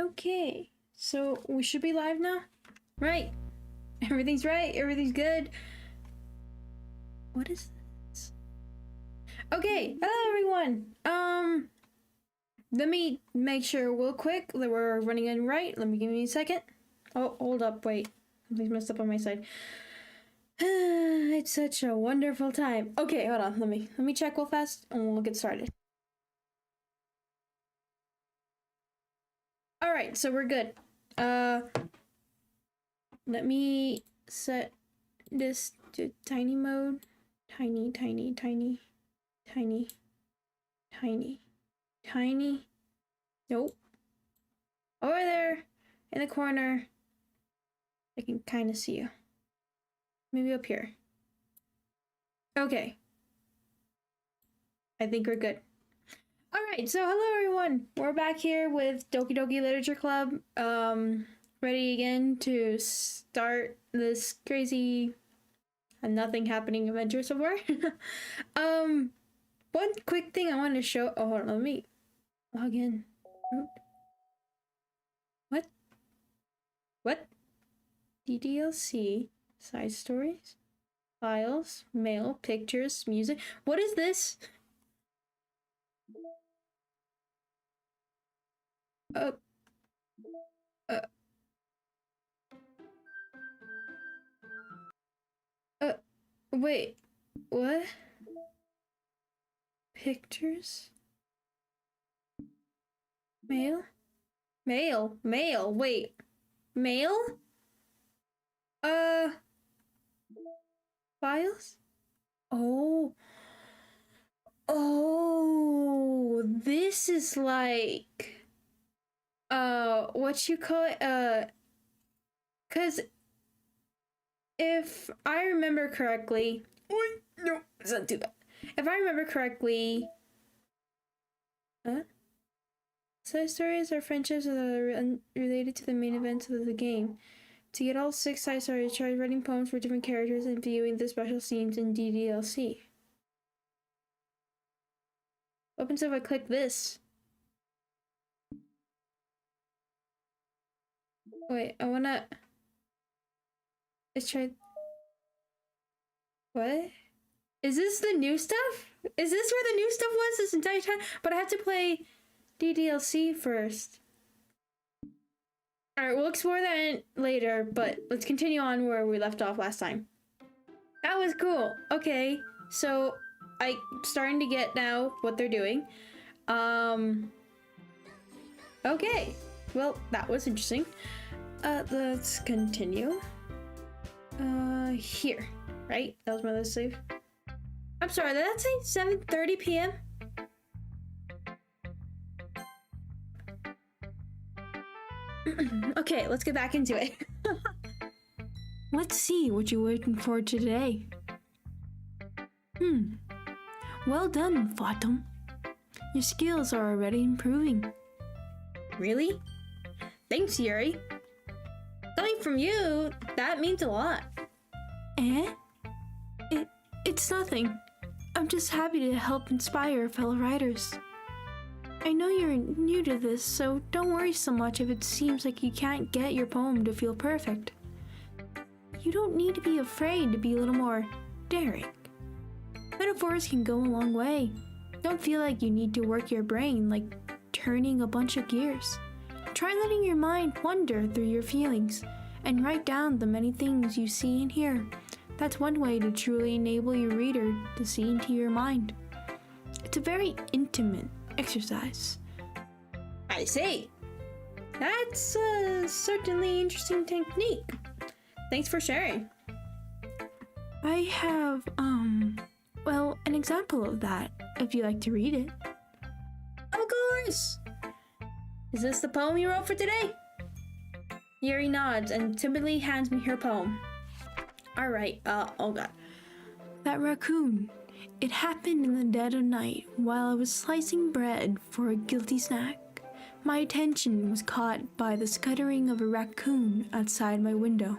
Okay, so we should be live now? Right. Everything's right, everything's good. What is this? Okay, hello everyone. Let me make sure real quick that we're running in right. Let me give me a second. Oh, hold up, wait. Something's messed up on my side. It's such a wonderful time. Okay, hold on. Let me check real fast and we'll get started. All right, so we're good. Let me set this to tiny mode. Tiny, tiny, tiny, tiny, tiny, tiny. Nope. Over there in the corner. I can kind of see you. Maybe up here. Okay. I think we're good. Alright, so hello everyone. We're back here with Doki Doki Literature Club. Ready again to start this crazy and nothing happening adventure so far. One quick thing I want to show. Oh, hold on, let me log in. What? DDLC, side stories, files, mail, pictures, music. What is this? Wait, what? Pictures? Mail? Mail, wait. Mail? Files? Oh, this is like, what you call it, cause if I remember correctly, no, let's not do that. If I remember correctly, side stories are friendships that are related to the main events of the game. To get all 6 side stories, try writing poems for different characters and viewing the special scenes in DDLC. What happens if I click this? Wait, I wanna... Let's try... What? Is this the new stuff? Is this where the new stuff was this entire time? But I have to play DDLC first. Alright, we'll explore that later, but let's continue on where we left off last time. That was cool. Okay, so I'm starting to get now what they're doing. Okay, well, that was interesting. Let's continue. Here, right? That was my last save. I'm sorry, did that say 7:30 p.m.? Okay, let's get back into it. Let's see what you're waiting for today. Well done, Fatum. Your skills are already improving. Really? Thanks, Sayori. Coming from you, that means a lot. It's nothing. I'm just happy to help inspire fellow writers. I know you're new to this, so don't worry so much if it seems like you can't get your poem to feel perfect. You don't need to be afraid to be a little more daring. Metaphors can go a long way. Don't feel like you need to work your brain like turning a bunch of gears. Try letting your mind wander through your feelings and write down the many things you see and hear. That's one way to truly enable your reader to see into your mind. It's a very intimate exercise. I see. That's a certainly interesting technique. Thanks for sharing. I have, well, an example of that, if you like to read it. Of course! Is this the poem you wrote for today? Yuri nods and timidly hands me her poem. Alright, oh god. That raccoon. It happened in the dead of night while I was slicing bread for a guilty snack. My attention was caught by the scuttering of a raccoon outside my window.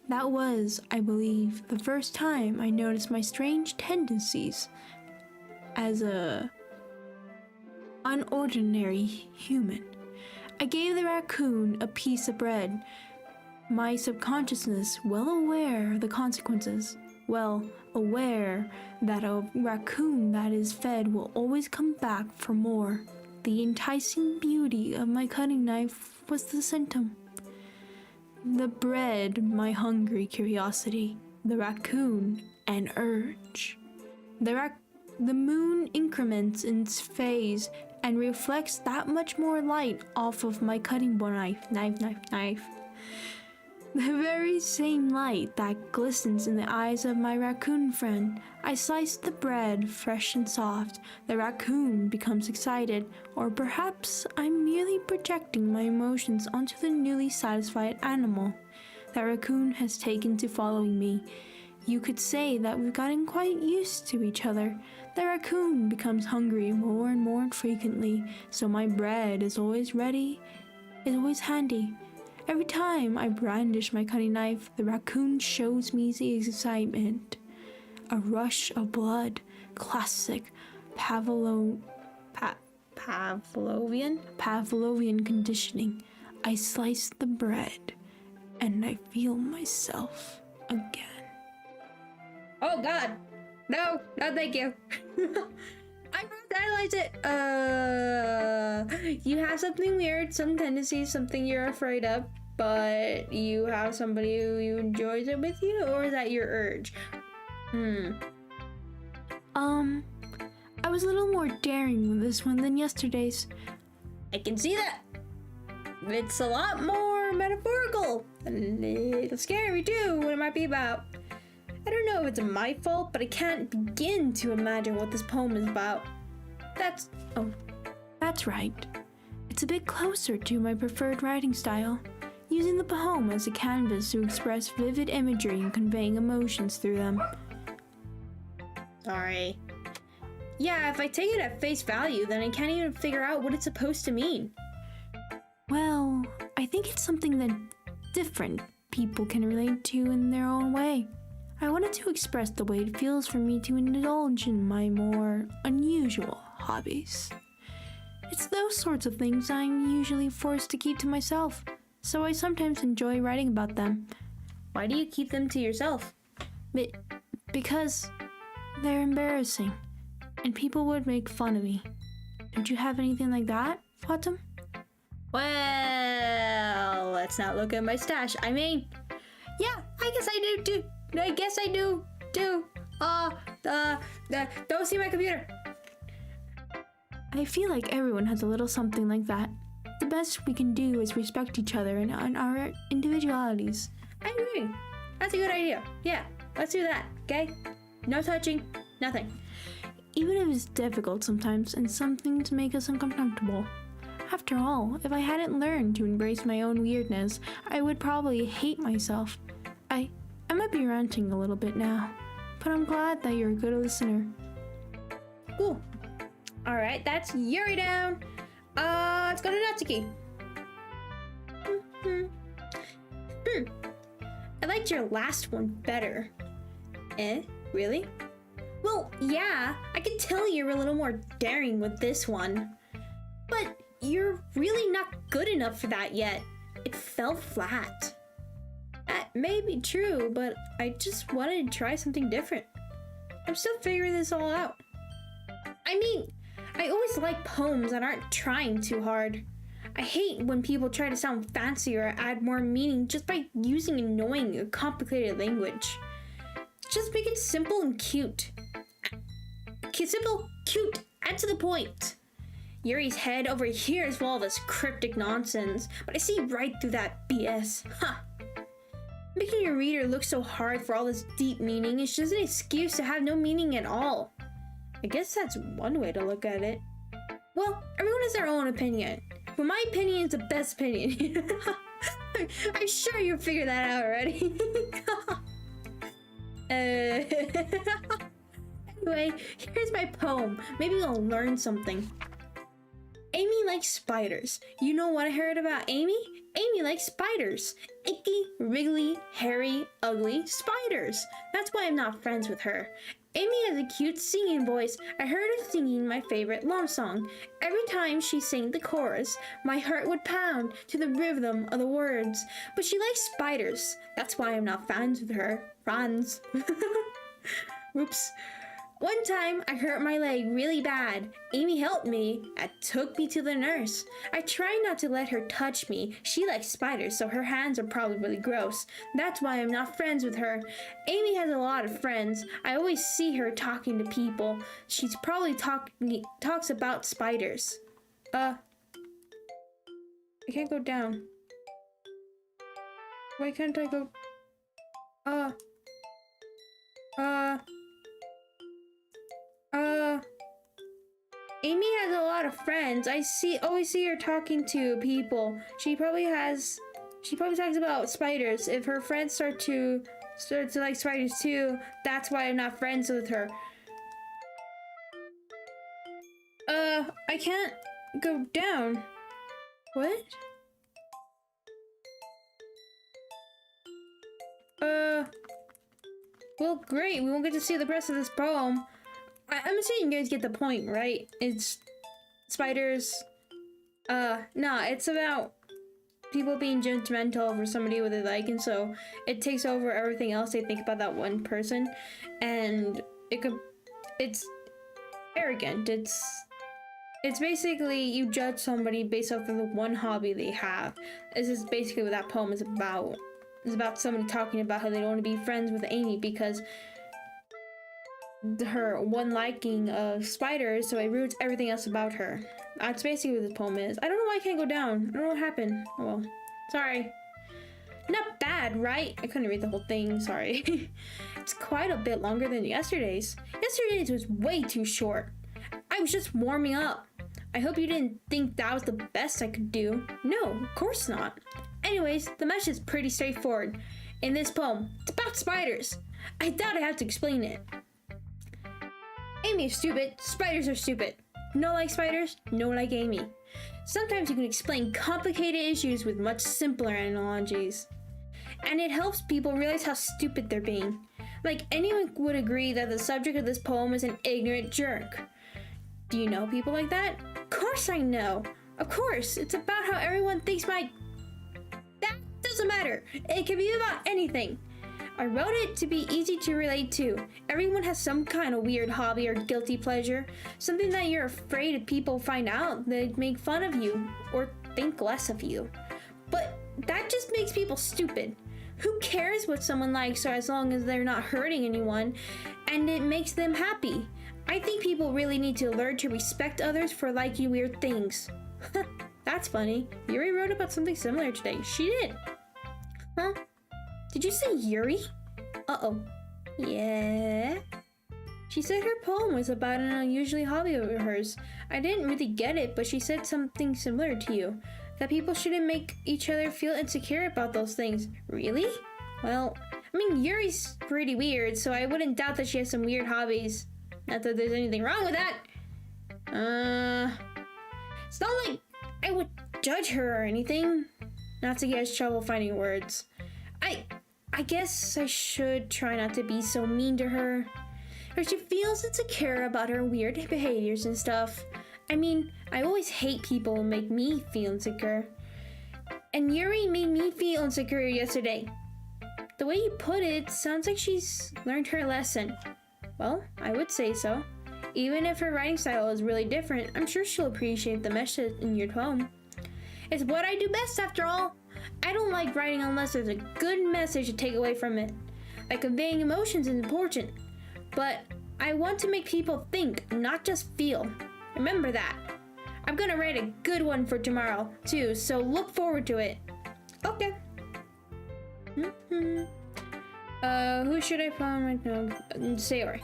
That was, I believe, the first time I noticed my strange tendencies as a unordinary human. I gave the raccoon a piece of bread. My subconsciousness, well aware of the consequences, well aware that a raccoon that is fed will always come back for more. The enticing beauty of my cutting knife was the symptom. The bread, my hungry curiosity. The raccoon, an urge. The moon increments in its phase and reflects that much more light off of my cutting board knife. The very same light that glistens in the eyes of my raccoon friend. I slice the bread, fresh and soft. The raccoon becomes excited, or perhaps I'm merely projecting my emotions onto the newly satisfied animal. The raccoon has taken to following me. You could say that we've gotten quite used to each other. The raccoon becomes hungry more and more frequently, so my bread is always ready, is always handy. Every time I brandish my cutting knife, the raccoon shows me his excitement. A rush of blood, classic Pavlovian conditioning. I slice the bread, and I feel myself again. Oh God, no, thank you. I have to analyze it. You have something weird, some tendencies, something you're afraid of, but you have somebody who enjoys it with you, or is that your urge? I was a little more daring with this one than yesterday's. I can see that. It's a lot more metaphorical and a little scary too, what it might be about. I don't know if it's my fault, but I can't begin to imagine what this poem is about. That's right. It's a bit closer to my preferred writing style, using the poem as a canvas to express vivid imagery and conveying emotions through them. Sorry. Yeah, if I take it at face value, then I can't even figure out what it's supposed to mean. Well, I think it's something that different people can relate to in their own way. I wanted to express the way it feels for me to indulge in my more unusual hobbies. It's those sorts of things I'm usually forced to keep to myself, so I sometimes enjoy writing about them. Why do you keep them to yourself? Because they're embarrassing, and people would make fun of me. Don't you have anything like that, Autumn? Well, let's not look at my stash. I mean, yeah, I guess I do too. I guess I do too. Don't see my computer. I feel like everyone has a little something like that. The best we can do is respect each other and our individualities. I agree. That's a good idea. Yeah, let's do that, okay? No touching, nothing. Even if it's difficult sometimes and some things make us uncomfortable. After all, if I hadn't learned to embrace my own weirdness, I would probably hate myself. I might be ranting a little bit now, but I'm glad that you're a good listener. Cool. Alright, that's Yuri down. Let's go to Natsuki. I liked your last one better. Really? Well, yeah, I can tell you're a little more daring with this one. But you're really not good enough for that yet. It fell flat. That may be true, but I just wanted to try something different. I'm still figuring this all out. I mean, I always like poems that aren't trying too hard. I hate when people try to sound fancy or add more meaning just by using annoying or complicated language. Just make it simple and cute. Simple, cute, and to the point. Yuri's head over here is full of this cryptic nonsense, but I see right through that BS. Making your reader look so hard for all this deep meaning is just an excuse to have no meaning at all. I guess that's one way to look at it. Well, everyone has their own opinion, but my opinion is the best opinion. I'm sure you figured that out already. Anyway, here's my poem. Maybe you'll learn something. Amy likes spiders. You know what I heard about Amy? Amy likes spiders. Icky, wriggly, hairy, ugly spiders. That's why I'm not friends with her. Amy has a cute singing voice. I heard her singing my favorite love song. Every time she sang the chorus, my heart would pound to the rhythm of the words. But she likes spiders. That's why I'm not friends with her. Friends. Whoops. One time, I hurt my leg really bad. Amy helped me and took me to the nurse. I try not to let her touch me. She likes spiders, so her hands are probably really gross. That's why I'm not friends with her. Amy has a lot of friends. I always see her talking to people. She's probably talks about spiders. I can't go down. Why can't I go? Amy has a lot of friends. I always see her talking to people. She probably talks about spiders. If her friends start to like spiders too, that's why I'm not friends with her. I can't go down. What? Well, great. We won't get to see the rest of this poem. I'm assuming you guys get the point, right? It's spiders. No, it's about people being judgmental over somebody what they like, and so it takes over everything else they think about that one person, and it's arrogant. It's basically you judge somebody based off of the one hobby they have. This is basically what that poem is about. It's about somebody talking about how they don't want to be friends with Amy because her one liking of spiders, so it ruins everything else about her. That's basically what this poem is. I don't know why I can't go down. I don't know what happened. Oh well. Sorry. Not bad, right? I couldn't read the whole thing, sorry. It's quite a bit longer than yesterday's. Yesterday's was way too short. I was just warming up. I hope you didn't think that was the best I could do. No, of course not. Anyways, the message is pretty straightforward. In this poem, it's about spiders. I thought I had to explain it. Amy is stupid, spiders are stupid. No like spiders, no like Amy. Sometimes you can explain complicated issues with much simpler analogies. And it helps people realize how stupid they're being. Like anyone would agree that the subject of this poem is an ignorant jerk. Do you know people like that? Of course I know. Of course, it's about how everyone thinks that doesn't matter. It can be about anything. I wrote it to be easy to relate to. Everyone has some kind of weird hobby or guilty pleasure. Something that you're afraid if people find out, they'd make fun of you or think less of you. But that just makes people stupid. Who cares what someone likes as long as they're not hurting anyone and it makes them happy? I think people really need to learn to respect others for liking weird things. That's funny. Yuri wrote about something similar today. She did. Huh? Did you say Yuri? Uh-oh. Yeah? She said her poem was about an unusual hobby of hers. I didn't really get it, but she said something similar to you. That people shouldn't make each other feel insecure about those things. Really? Well, I mean, Yuri's pretty weird, so I wouldn't doubt that she has some weird hobbies. Not that there's anything wrong with that. It's not like I would judge her or anything. Natsuki has trouble finding words. I guess I should try not to be so mean to her. If she feels insecure about her weird behaviors and stuff. I mean, I always hate people who make me feel insecure. And Yuri made me feel insecure yesterday. The way you put it sounds like she's learned her lesson. Well, I would say so. Even if her writing style is really different, I'm sure she'll appreciate the message in your poem. It's what I do best after all. I don't like writing unless there's a good message to take away from it. Like conveying emotions is important, but I want to make people think, not just feel. Remember that. I'm gonna write a good one for tomorrow, too, so look forward to it. Okay. Who should I poem right now? Sayori.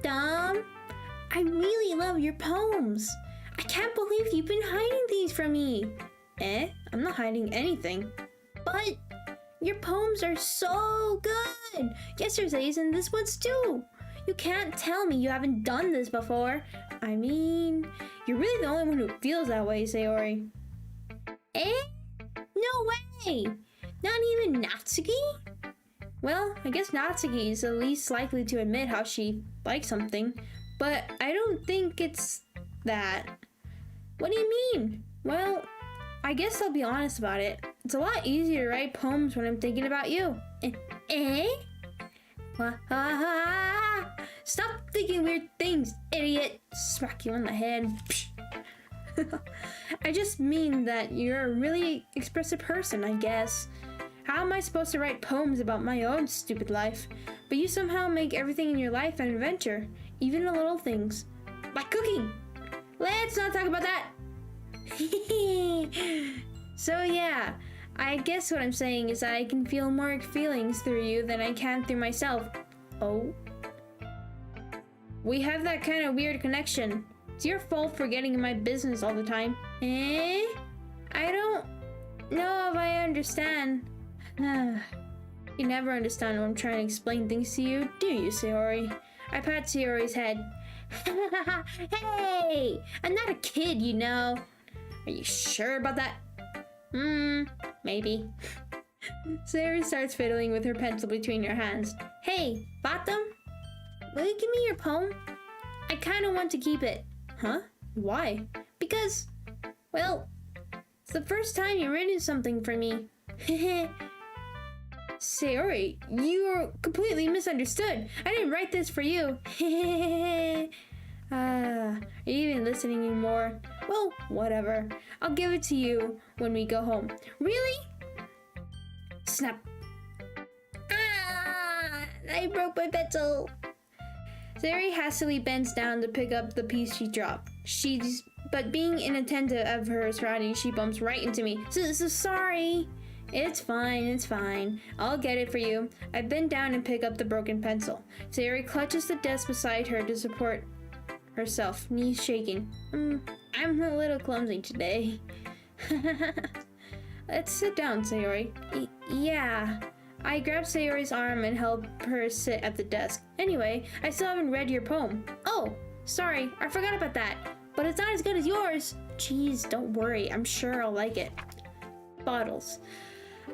Dom, I really love your poems. I can't believe you've been hiding these from me. I'm not hiding anything. But your poems are so good. Yesterday's and this one's too. You can't tell me you haven't done this before. I mean, you're really the only one who feels that way, Sayori. No way! Not even Natsuki? Well, I guess Natsuki is the least likely to admit how she likes something, but I don't think it's that. What do you mean? Well, I guess I'll be honest about it. It's a lot easier to write poems when I'm thinking about you. Eh? Stop thinking weird things, idiot! Smack you on the head. I just mean that you're a really expressive person, I guess. How am I supposed to write poems about my own stupid life? But you somehow make everything in your life an adventure, even the little things. Like cooking! Let's not talk about that! So yeah, I guess what I'm saying is that I can feel more feelings through you than I can through myself. Oh? We have that kind of weird connection. It's your fault for getting in my business all the time. Eh? I don't know if I understand. You never understand when I'm trying to explain things to you, do you, Sayori? I pat Sayori's head. Hey! I'm not a kid, you know. Are you sure about that? Maybe. Sayori starts fiddling with her pencil between her hands. Hey, Bottom? Will you give me your poem? I kinda want to keep it. Huh? Why? Because, well, it's the first time you've written something for me. Sayori, you are completely misunderstood. I didn't write this for you. Are you even listening anymore? Well, whatever. I'll give it to you when we go home. Really? Snap. I broke my pencil. Sayori hastily bends down to pick up the piece she dropped. But being inattentive of her surroundings, she bumps right into me. So sorry. It's fine. I'll get it for you. I bend down and pick up the broken pencil. Sayori clutches the desk beside her to support herself, knees shaking. I'm a little clumsy today. Let's sit down, Sayori. Yeah. I grab Sayori's arm and help her sit at the desk. Anyway, I still haven't read your poem. Oh, sorry, I forgot about that. But it's not as good as yours. Jeez, don't worry, I'm sure I'll like it. Bottles.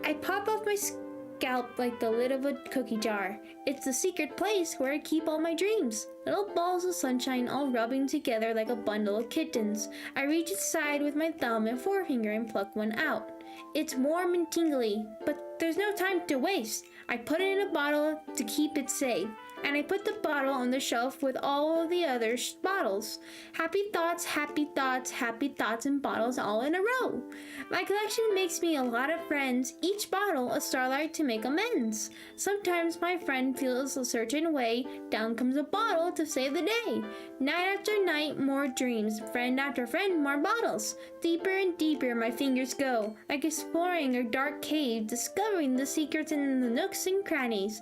I pop off my scalp like the lid of a cookie jar. It's the secret place where I keep all my dreams. Little balls of sunshine all rubbing together like a bundle of kittens. I reach inside with my thumb and forefinger and pluck one out. It's warm and tingly, but there's no time to waste. I put it in a bottle to keep it safe, and I put the bottle on the shelf with all of the other bottles. Happy thoughts, and bottles all in a row. My collection makes me a lot of friends, each bottle a starlight to make amends. Sometimes my friend feels a certain way, down comes a bottle to save the day. Night after night, more dreams, friend after friend, more bottles. Deeper and deeper my fingers go, like exploring a dark cave, discovering the secrets in the nooks and crannies.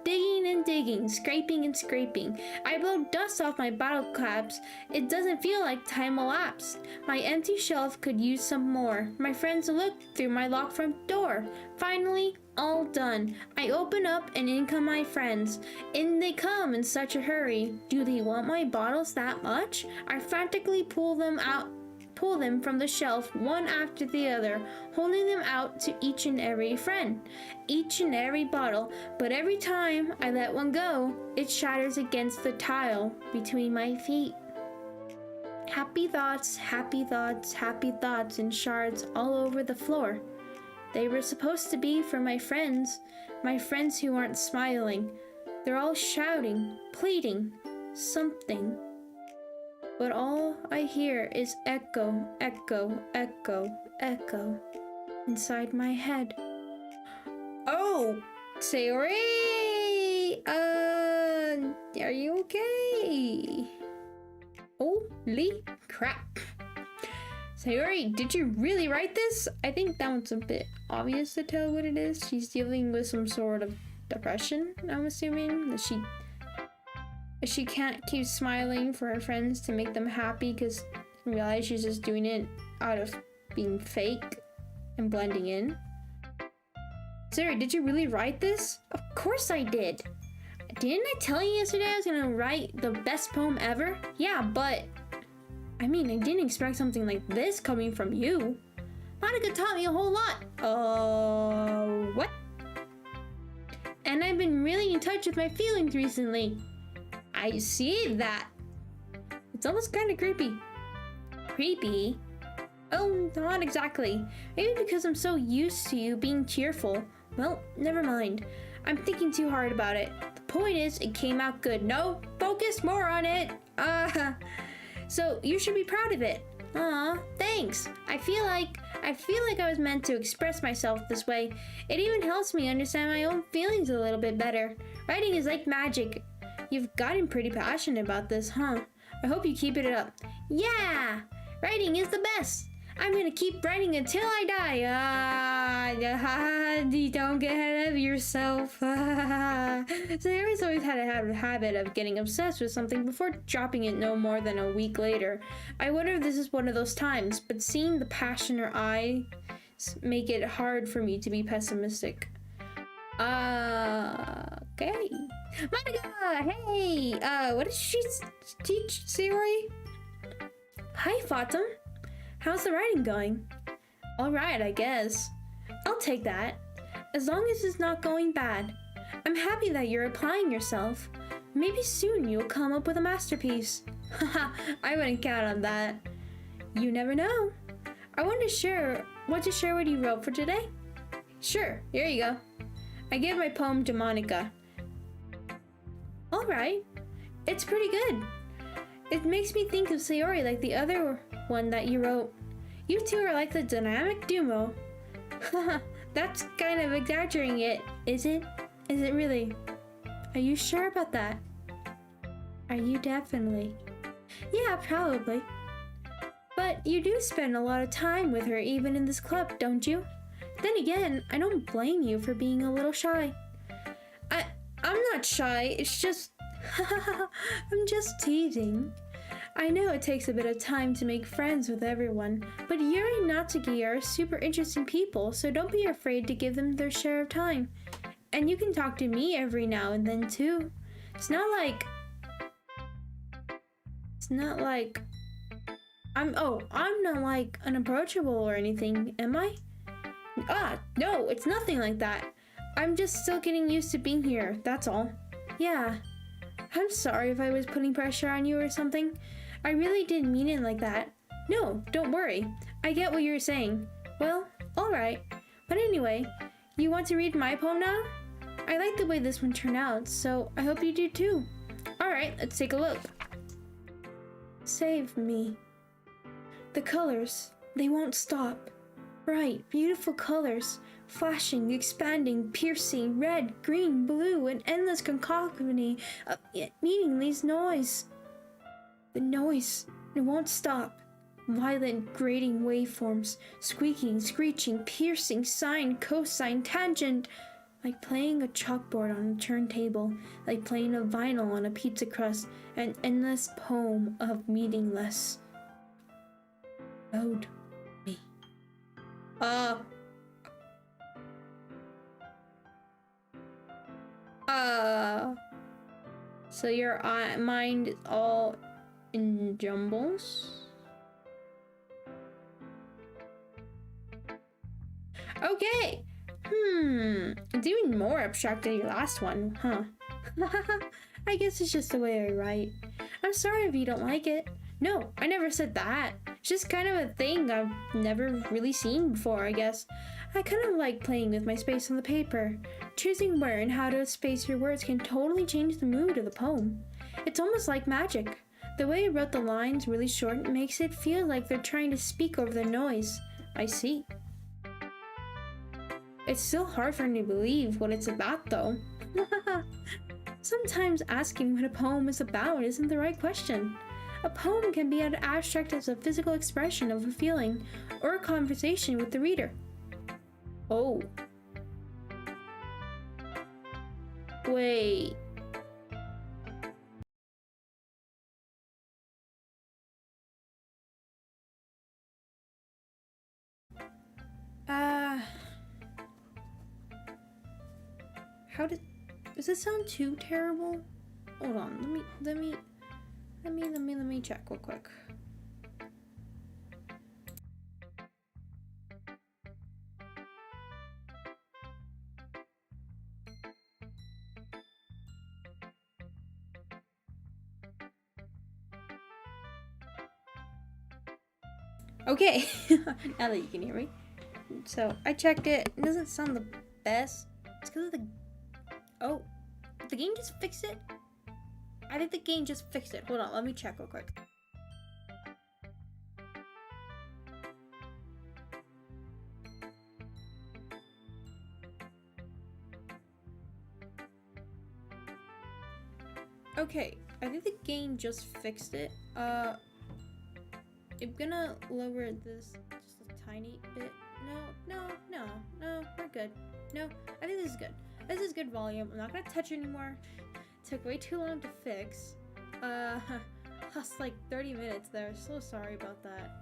Digging and digging, scraping and scraping. I blow dust off my bottle caps. It doesn't feel like time elapsed. My empty shelf could use some more. My friends look through my locked front door. Finally, all done. I open up and in come my friends. In they come in such a hurry. Do they want my bottles that much? I frantically pull them from the shelf one after the other, holding them out to each and every friend, each and every bottle, but every time I let one go, it shatters against the tile between my feet. Happy thoughts, in shards all over the floor. They were supposed to be for my friends who aren't smiling. They're all shouting, pleading, something. But all I hear is echo, echo, echo, echo inside my head. Oh, Sayori! Are you okay? Holy crap. Sayori, did you really write this? I think that one's a bit obvious to tell what it is. She's dealing with some sort of depression, I'm assuming. That she can't keep smiling for her friends to make them happy because she realizes she's just doing it out of being fake and blending in. Sayori, did you really write this? Of course I did. Didn't I tell you yesterday I was gonna write the best poem ever? Yeah, but I didn't expect something like this coming from you. Monica taught me a whole lot. What? And I've been really in touch with my feelings recently. I see that. It's almost kind of creepy. Creepy? Oh, not exactly. Maybe because I'm so used to you being cheerful. Well, never mind. I'm thinking too hard about it. The point is, it came out good. No, focus more on it. So you should be proud of it. Aw, thanks. I feel like I was meant to express myself this way. It even helps me understand my own feelings a little bit better. Writing is like magic. You've gotten pretty passionate about this, huh? I hope you keep it up. Yeah! Writing is the best! I'm gonna keep writing until I die. Don't get ahead of yourself. Sayori's always had a habit of getting obsessed with something before dropping it no more than a week later. I wonder if this is one of those times, but seeing the passion in her eyes make it hard for me to be pessimistic. Okay. Monica, hey! What did she teach Sayori? Hi, Fatum. How's the writing going? Alright, I guess. I'll take that. As long as it's not going bad. I'm happy that you're applying yourself. Maybe soon you'll come up with a masterpiece. Haha, I wouldn't count on that. You never know. I want to share what you wrote for today. Sure, here you go. I give my poem to Monica. Alright. It's pretty good. It makes me think of Sayori like the other one that you wrote. You two are like the dynamic duo. That's kind of exaggerating it, is it? Is it really? Are you sure about that? Are you definitely? Yeah, probably. But you do spend a lot of time with her even in this club, don't you? Then again, I don't blame you for being a little shy. I'm not shy, it's just... I'm just teasing. I know it takes a bit of time to make friends with everyone, but Yuri and Natsuki are super interesting people, so don't be afraid to give them their share of time. And you can talk to me every now and then too. It's not like I'm not like unapproachable or anything, am I? No, it's nothing like that. I'm just still getting used to being here, that's all. Yeah. I'm sorry if I was putting pressure on you or something. I really didn't mean it like that. No, don't worry. I get what you're saying. Well, alright. But anyway, you want to read my poem now? I like the way this one turned out, so I hope you do too. Alright, let's take a look. Save me. The colors, they won't stop. Bright, beautiful colors, flashing, expanding, piercing, red, green, blue, an endless cacophony of meaningless noise. The noise, it won't stop. Violent, grating waveforms, squeaking, screeching, piercing, sine, cosine, tangent. Like playing a chalkboard on a turntable, like playing a vinyl on a pizza crust, an endless poem of meaningless. Load me. So your mind is all in jumbles? Okay. It's even more abstract than your last one, huh? I guess it's just the way I write. I'm sorry if you don't like it. No, I never said that. It's just kind of a thing I've never really seen before, I guess. I kind of like playing with my space on the paper. Choosing where and how to space your words can totally change the mood of the poem. It's almost like magic. The way I wrote the lines really short makes it feel like they're trying to speak over the noise. I see. It's still hard for me to believe what it's about, though. Sometimes asking what a poem is about isn't the right question. A poem can be as abstract as a physical expression of a feeling or a conversation with the reader. Oh. Wait. Does this sound too terrible? Hold on, let me check real quick. Okay, now that you can hear me. So I checked it. It doesn't sound the best. It's because of the... Oh, the game just fixed it? I think the game just fixed it. Hold on, let me check real quick. Okay, I think the game just fixed it. I'm gonna lower this just a tiny bit. No, we're good. No, I think this is good. This is good volume. I'm not gonna touch it anymore. It took way too long to fix. Lost like 30 minutes there. So sorry about that.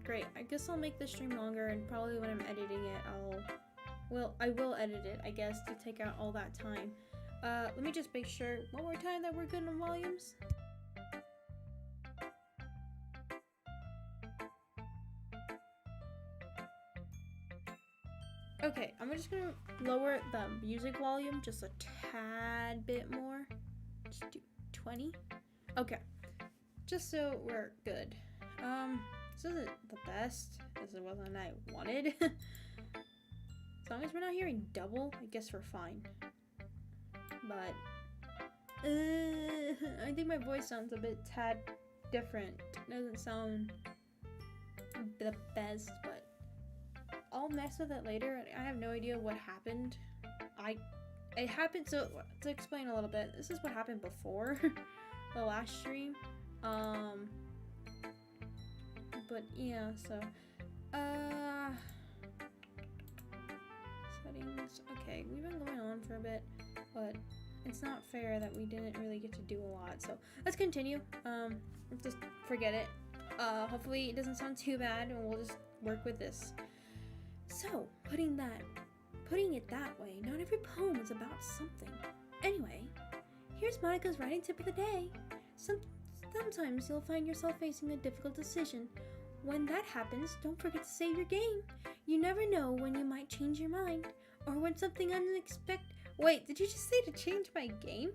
Great. I guess I'll make the stream longer, and probably when I'm editing it, I will edit it, I guess, to take out all that time. Let me just make sure one more time that we're good on volumes. Okay, I'm just gonna lower the music volume just a tad bit more. Just do 20. Okay, just so we're good. This isn't the best. This is what I wanted. As long as we're not hearing double, I guess we're fine. But I think my voice sounds a bit tad different. It doesn't sound the best, but I'll mess with it later. I have no idea what happened. It happened, so to explain a little bit, this is what happened before the last stream. But yeah, so settings. Okay, we've been going on for a bit, but it's not fair that we didn't really get to do a lot. So let's continue. Just forget it. Hopefully it doesn't sound too bad, and we'll just work with this. So, putting it that way, not every poem is about something. Anyway, here's Monica's writing tip of the day. Sometimes you'll find yourself facing a difficult decision. When that happens, don't forget to save your game. You never know when you might change your mind, or when something unexpected... Wait, did you just say to change my game?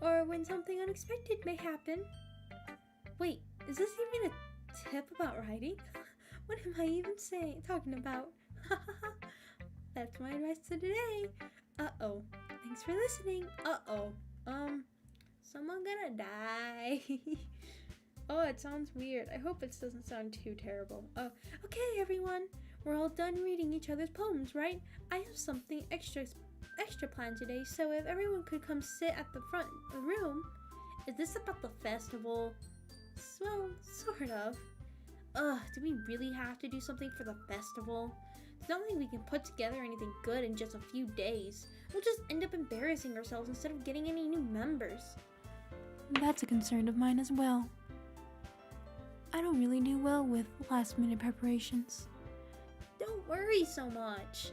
Or when something unexpected may happen. Wait, is this even a tip about writing? What am I even talking about? That's my advice to today. Uh-oh. Thanks for listening. Uh-oh. Someone gonna die. Oh, it sounds weird. I hope it doesn't sound too terrible. Okay, everyone. We're all done reading each other's poems, right? I have something extra planned today, so if everyone could come sit at the front of the room. Is this about the festival? Well, sort of. Do we really have to do something for the festival? It's not like we can put together anything good in just a few days. We'll just end up embarrassing ourselves instead of getting any new members. That's a concern of mine as well. I don't really do well with last-minute preparations. Don't worry so much.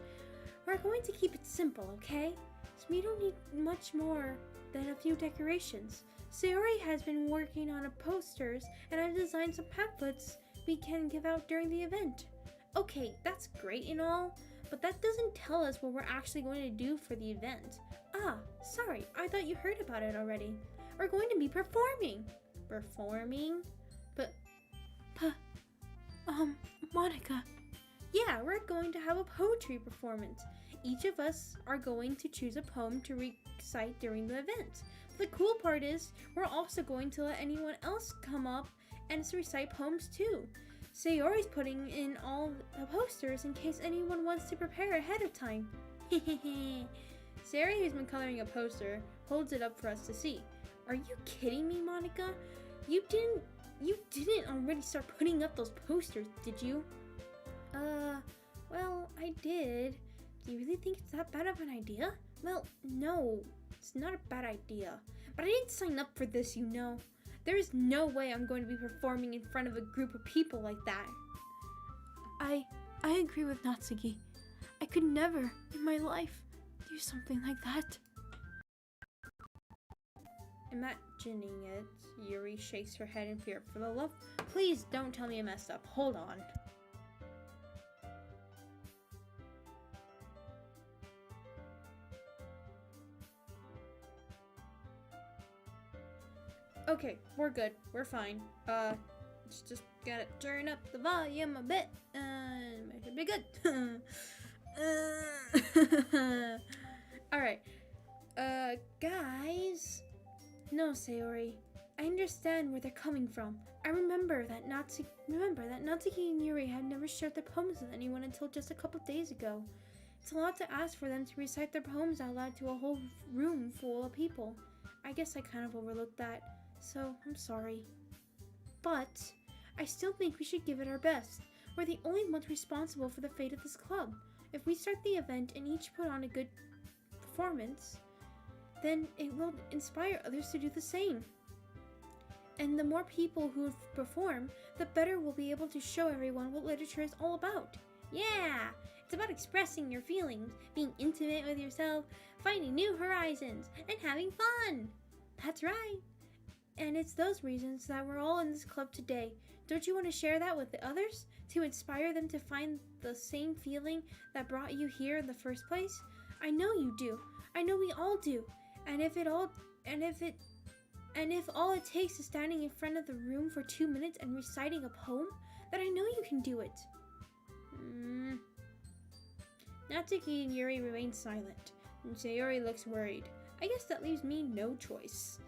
We're going to keep it simple, okay? So we don't need much more than a few decorations. Sayori has been working on posters, and I've designed some pamphlets we can give out during the event. Okay, that's great and all, but that doesn't tell us what we're actually going to do for the event. Sorry, I thought you heard about it already. We're going to be performing. Performing? Monica. Yeah, we're going to have a poetry performance. Each of us are going to choose a poem to recite during the event. The cool part is, we're also going to let anyone else come up and recite poems too. Sayori's putting in all the posters in case anyone wants to prepare ahead of time. Sayori, who's been coloring a poster, holds it up for us to see. Are you kidding me, Monica? You didn't already start putting up those posters, did you? Well, I did. Do you really think it's that bad of an idea? Well, no, it's not a bad idea. But I didn't sign up for this, you know. There is no way I'm going to be performing in front of a group of people like that. I agree with Natsuki. I could never, in my life, do something like that. Imagining it, Yuri shakes her head in fear. For the love, please don't tell me I messed up. Hold on. Okay, we're good. We're fine. Just gotta turn up the volume a bit. It should be good. Alright. Guys. No, Sayori. I understand where they're coming from. I remember that Natsuki and Yuri had never shared their poems with anyone until just a couple days ago. It's a lot to ask for them to recite their poems out loud to a whole room full of people. I guess I kind of overlooked that, so I'm sorry. But I still think we should give it our best. We're the only ones responsible for the fate of this club. If we start the event and each put on a good performance, then it will inspire others to do the same. And the more people who perform, the better we'll be able to show everyone what literature is all about. Yeah! It's about expressing your feelings, being intimate with yourself, finding new horizons, and having fun! That's right! And it's those reasons that we're all in this club today. Don't you want to share that with the others? To inspire them to find the same feeling that brought you here in the first place? I know you do. I know we all do. And if all it takes is standing in front of the room for 2 minutes and reciting a poem, then I know you can do it. Natsuki and Yuri remain silent, and Sayori looks worried. I guess that leaves me no choice.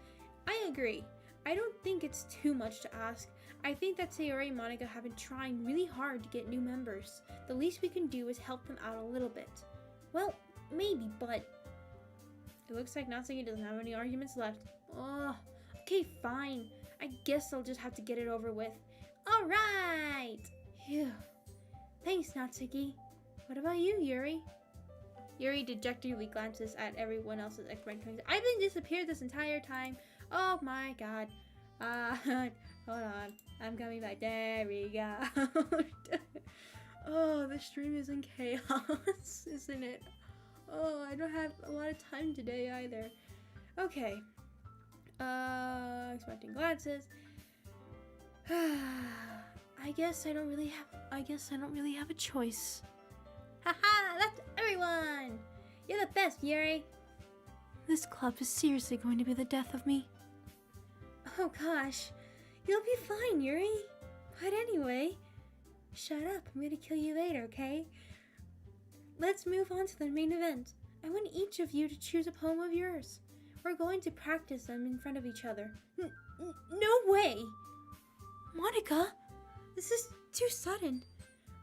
I agree. I don't think it's too much to ask. I think that Sayori and Monika have been trying really hard to get new members. The least we can do is help them out a little bit. Well, maybe, but it looks like Natsuki doesn't have any arguments left. Oh, okay, fine. I guess I'll just have to get it over with. All right. Phew. Thanks, Natsuki. What about you, Yuri? Yuri dejectedly glances at everyone else's expectations. I've been disappeared this entire time. Oh my god. Hold on. I'm coming back. There we go. Oh, the stream is in chaos, isn't it? Oh, I don't have a lot of time today either. Okay. Expecting glances. I guess I don't really have a choice. Haha, that's everyone! You're the best, Yuri! This club is seriously going to be the death of me. Oh gosh, you'll be fine, Yuri. But anyway, shut up, I'm gonna kill you later, okay? Let's move on to the main event. I want each of you to choose a poem of yours. We're going to practice them in front of each other. No way! Monika, This is too sudden.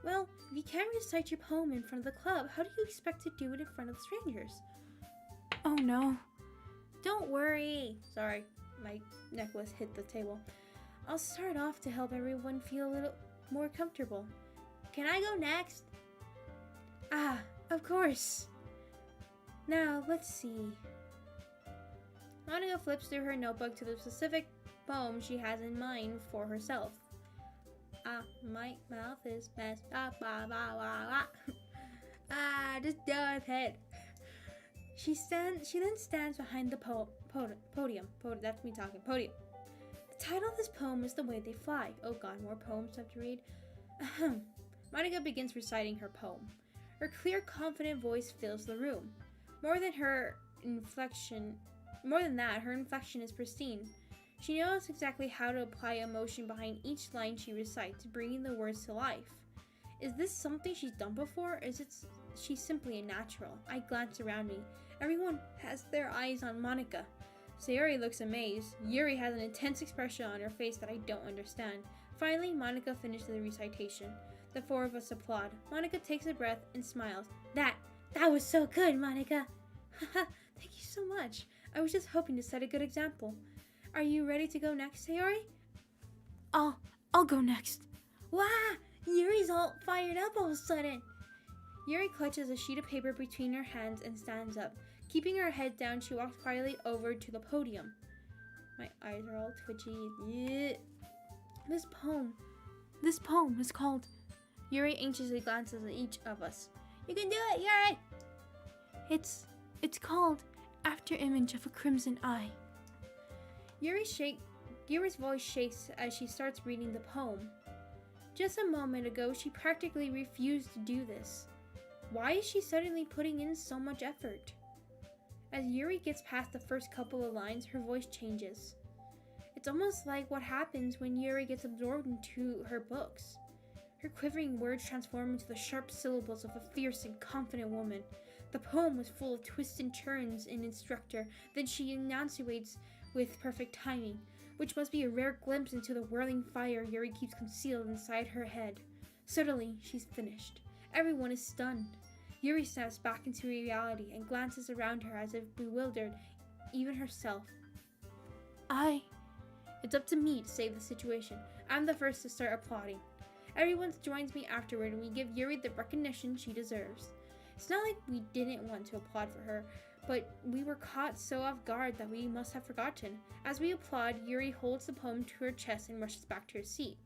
Well, if you can't recite your poem in front of the club, how do you expect to do it in front of strangers? oh no. Don't worry. Sorry, my necklace hit the table. I'll start off to help everyone feel a little more comfortable. Can I go next? Ah, of course. Now, let's see. Monika flips through her notebook to the specific poem she has in mind for herself. Ah, my mouth is messed up. Just go ahead. She then stands behind the podium. That's me talking. Podium. The title of this poem is The Way They Fly. Oh god, more poems I have to read. Ahem. Monika begins reciting her poem. Her clear, confident voice fills the room. More than that, her inflection is pristine. She knows exactly how to apply emotion behind each line she recites, bringing the words to life. Is this something she's done before, or is she simply a natural? I glance around me. Everyone has their eyes on Monika. Sayori looks amazed. Yuri has an intense expression on her face that I don't understand. Finally, Monika finishes the recitation. The four of us applaud. Monika takes a breath and smiles. That was so good, Monika. Haha, thank you so much. I was just hoping to set a good example. Are you ready to go next, Sayori? I'll go next. Wow, Yuri's all fired up all of a sudden. Yuri clutches a sheet of paper between her hands and stands up. Keeping her head down, she walks quietly over to the podium. My eyes are all twitchy. Yeah. This poem is called... Yuri anxiously glances at each of us. You can do it, Yuri! It's called After Image of a Crimson Eye. Yuri's voice shakes as she starts reading the poem. Just a moment ago, she practically refused to do this. Why is she suddenly putting in so much effort? As Yuri gets past the first couple of lines, her voice changes. It's almost like what happens when Yuri gets absorbed into her books. Her quivering words transform into the sharp syllables of a fierce and confident woman. The poem was full of twists and turns in its structure that she enunciates with perfect timing, which must be a rare glimpse into the whirling fire Yuri keeps concealed inside her head. Suddenly, she's finished. Everyone is stunned. Yuri snaps back into reality and glances around her as if bewildered, even herself. It's up to me to save the situation. I'm the first to start applauding. Everyone joins me afterward and we give Yuri the recognition she deserves. It's not like we didn't want to applaud for her, but we were caught so off guard that we must have forgotten. As we applaud, Yuri holds the poem to her chest and rushes back to her seat.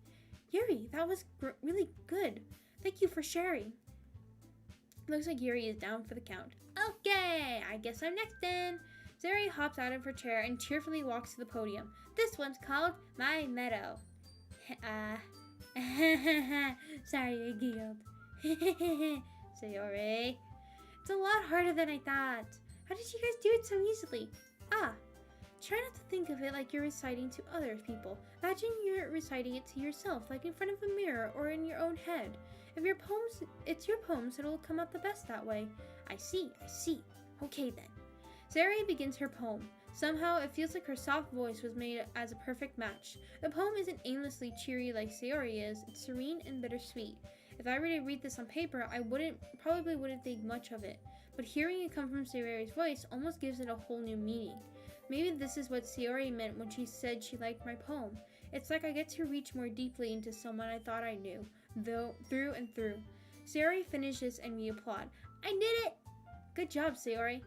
Yuri, that was really good. Thank you for sharing. Looks like Yuri is down for the count. Okay, I guess I'm next then. Sayori hops out of her chair and cheerfully walks to the podium. This one's called My Meadow. Sorry, I giggled. Sayori. It's a lot harder than I thought. How did you guys do it so easily? Try not to think of it like you're reciting to other people. Imagine you're reciting it to yourself, like in front of a mirror or in your own head. If your poems, it's your poems, it'll come out the best that way. I see. Okay then. Sayori begins her poem. Somehow, it feels like her soft voice was made as a perfect match. The poem isn't aimlessly cheery like Sayori is. It's serene and bittersweet. If I were to read this on paper, I probably wouldn't think much of it. But hearing it come from Sayori's voice almost gives it a whole new meaning. Maybe this is what Sayori meant when she said she liked my poem. It's like I get to reach more deeply into someone I thought I knew, though through and through. Sayori finishes and we applaud. I did it! Good job, Sayori.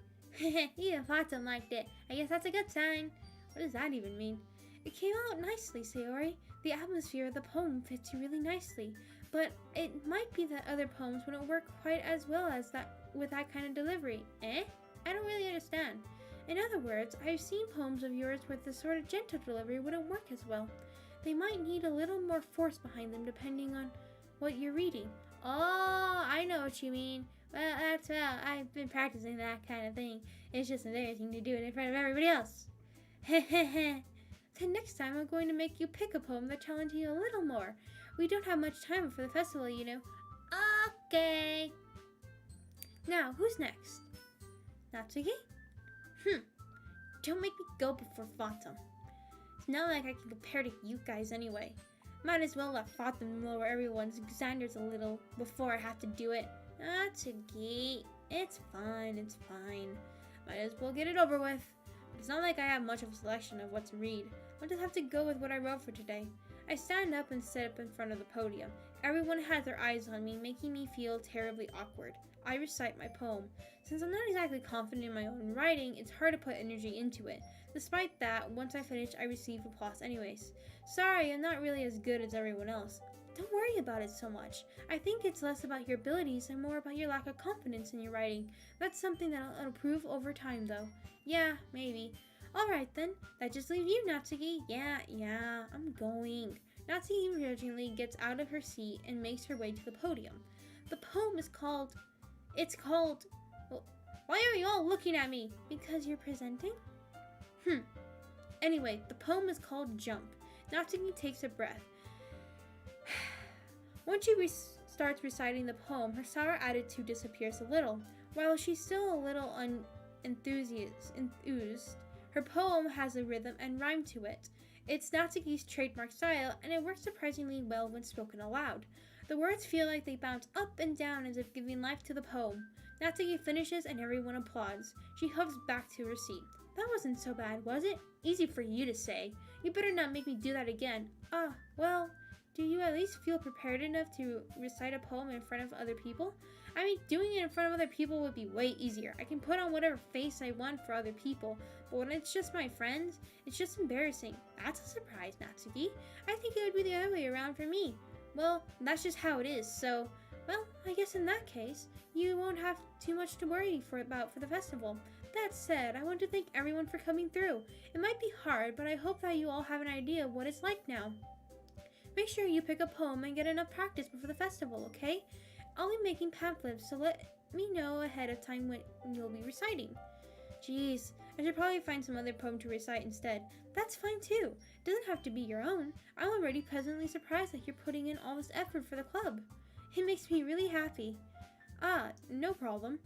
Even Fatum liked it. I guess that's a good sign. What does that even mean? It came out nicely, Sayori. The atmosphere of the poem fits you really nicely. But it might be that other poems wouldn't work quite as well as that with that kind of delivery. I don't really understand. In other words, I've seen poems of yours with this sort of gentle delivery wouldn't work as well. They might need a little more force behind them depending on what you're reading. Oh, I know what you mean. Well, I've been practicing that kind of thing. It's just embarrassing to do it in front of everybody else. Then next time I'm going to make you pick a poem that challenges you a little more. We don't have much time for the festival, you know. Okay. Now, who's next? Natsuki? Don't make me go before Fatum. It's not like I can compare to you guys anyway. Might as well let Fatum lower everyone's standards a little before I have to do it. Natsuki, it's fine. Might as well get it over with. But it's not like I have much of a selection of what to read. I'll just have to go with what I wrote for today. I stand up and sit up in front of the podium. Everyone has their eyes on me, making me feel terribly awkward. I recite my poem. Since I'm not exactly confident in my own writing, it's hard to put energy into it. Despite that, once I finish, I receive applause anyways. Sorry, I'm not really as good as everyone else. Don't worry about it so much. I think it's less about your abilities and more about your lack of confidence in your writing. That's something that I'll improve over time though. Yeah, maybe. Alright then, that just leaves you, Natsuki. Yeah, I'm going. Natsuki urgently gets out of her seat and makes her way to the podium. The poem is called... Well, why are you all looking at me? Because you're presenting? Anyway, the poem is called Jump. Natsuki takes a breath. Once she starts reciting the poem, her sour attitude disappears a little. While she's still a little enthused, her poem has a rhythm and rhyme to it. It's Natsuki's trademark style, and it works surprisingly well when spoken aloud. The words feel like they bounce up and down as if giving life to the poem. Natsuki finishes and everyone applauds. She hops back to her seat. That wasn't so bad, was it? Easy for you to say. You better not make me do that again. Well, do you at least feel prepared enough to recite a poem in front of other people? I mean, doing it in front of other people would be way easier. I can put on whatever face I want for other people, but when it's just my friends, it's just embarrassing. That's a surprise, Natsuki. I think it would be the other way around for me. Well, that's just how it is, so... Well, I guess in that case, you won't have too much to worry about for the festival. That said, I want to thank everyone for coming through. It might be hard, but I hope that you all have an idea of what it's like now. Make sure you pick a poem and get enough practice before the festival, okay? I'll be making pamphlets, so let me know ahead of time when you'll be reciting. Jeez, I should probably find some other poem to recite instead. That's fine too. It doesn't have to be your own. I'm already pleasantly surprised that you're putting in all this effort for the club. It makes me really happy. Ah, no problem.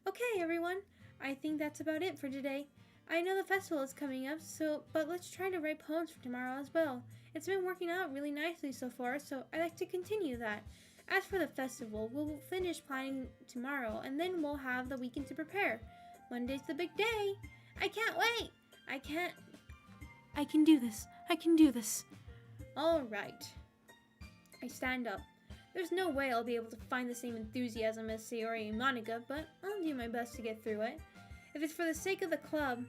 Okay, everyone. I think that's about it for today. I know the festival is coming up, but let's try to write poems for tomorrow as well. It's been working out really nicely so far, so I'd like to continue that. As for the festival, we'll finish planning tomorrow, and then we'll have the weekend to prepare. Monday's the big day. I can't wait. I can do this. I can do this. All right. I stand up. There's no way I'll be able to find the same enthusiasm as Sayori and Monica, but I'll do my best to get through it. If it's for the sake of the club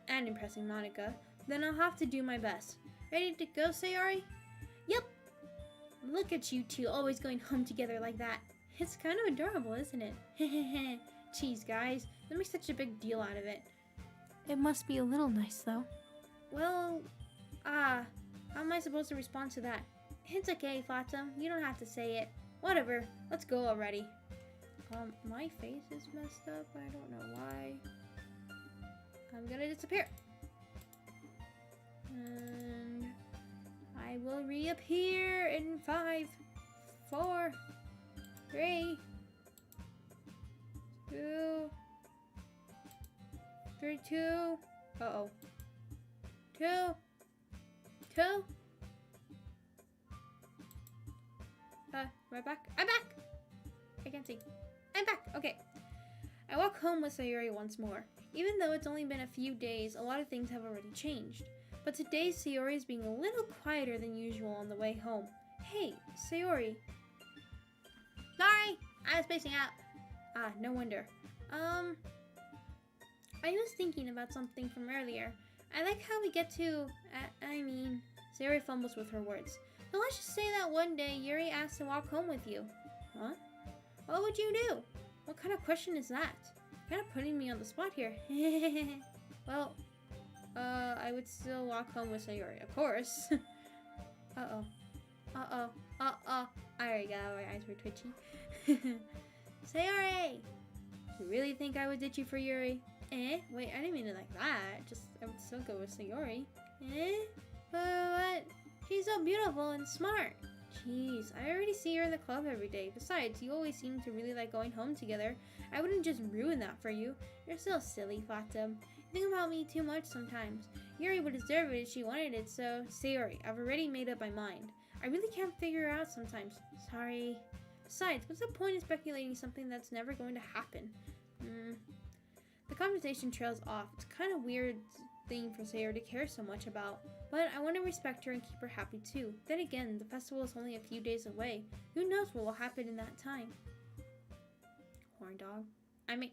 and impressing Monica, then I'll have to do my best. Ready to go, Sayori? Yep. Look at you two always going home together like that. It's kind of adorable, isn't it? Hehehe. Jeez, guys. Don't make such a big deal out of it. It must be a little nice, though. Well, how am I supposed to respond to that? It's okay, Flotsam. You don't have to say it. Whatever. Let's go already. My face is messed up. I don't know why. I'm gonna disappear. And I will reappear in 5, 4, 3, 2, 3, 2. Uh-oh. 2, 2. Right back. I'm back! I can't see. I'm back! Okay. I walk home with Sayori once more. Even though it's only been a few days, a lot of things have already changed. But today, Sayori is being a little quieter than usual on the way home. Hey, Sayori. Sorry! I was spacing out. Ah, no wonder. I was thinking about something from earlier. I like how we get to... Sayori fumbles with her words. But let's just say that one day Yuri asked to walk home with you. Huh? What would you do? What kind of question is that? Kind of putting me on the spot here. Well, I would still walk home with Sayori, of course. Uh-oh. Uh-oh. Uh-oh. I already got my eyes were twitchy. Sayori! You really think I would ditch you for Yuri? Wait, I didn't mean it like that. I would still go with Sayori. But she's so beautiful and smart. Jeez, I already see her in the club every day. Besides, you always seem to really like going home together. I wouldn't just ruin that for you. You're so silly, Flotsam. You think about me too much sometimes. Yuri would deserve it if she wanted it, so... Sayori, I've already made up my mind. I really can't figure it out sometimes. Sorry. Besides, what's the point of speculating something that's never going to happen? The conversation trails off. It's kind of weird thing for Sayori to care so much about, but I want to respect her and keep her happy too. Then again, the festival is only a few days away. Who knows what will happen in that time? Horn dog. I mean,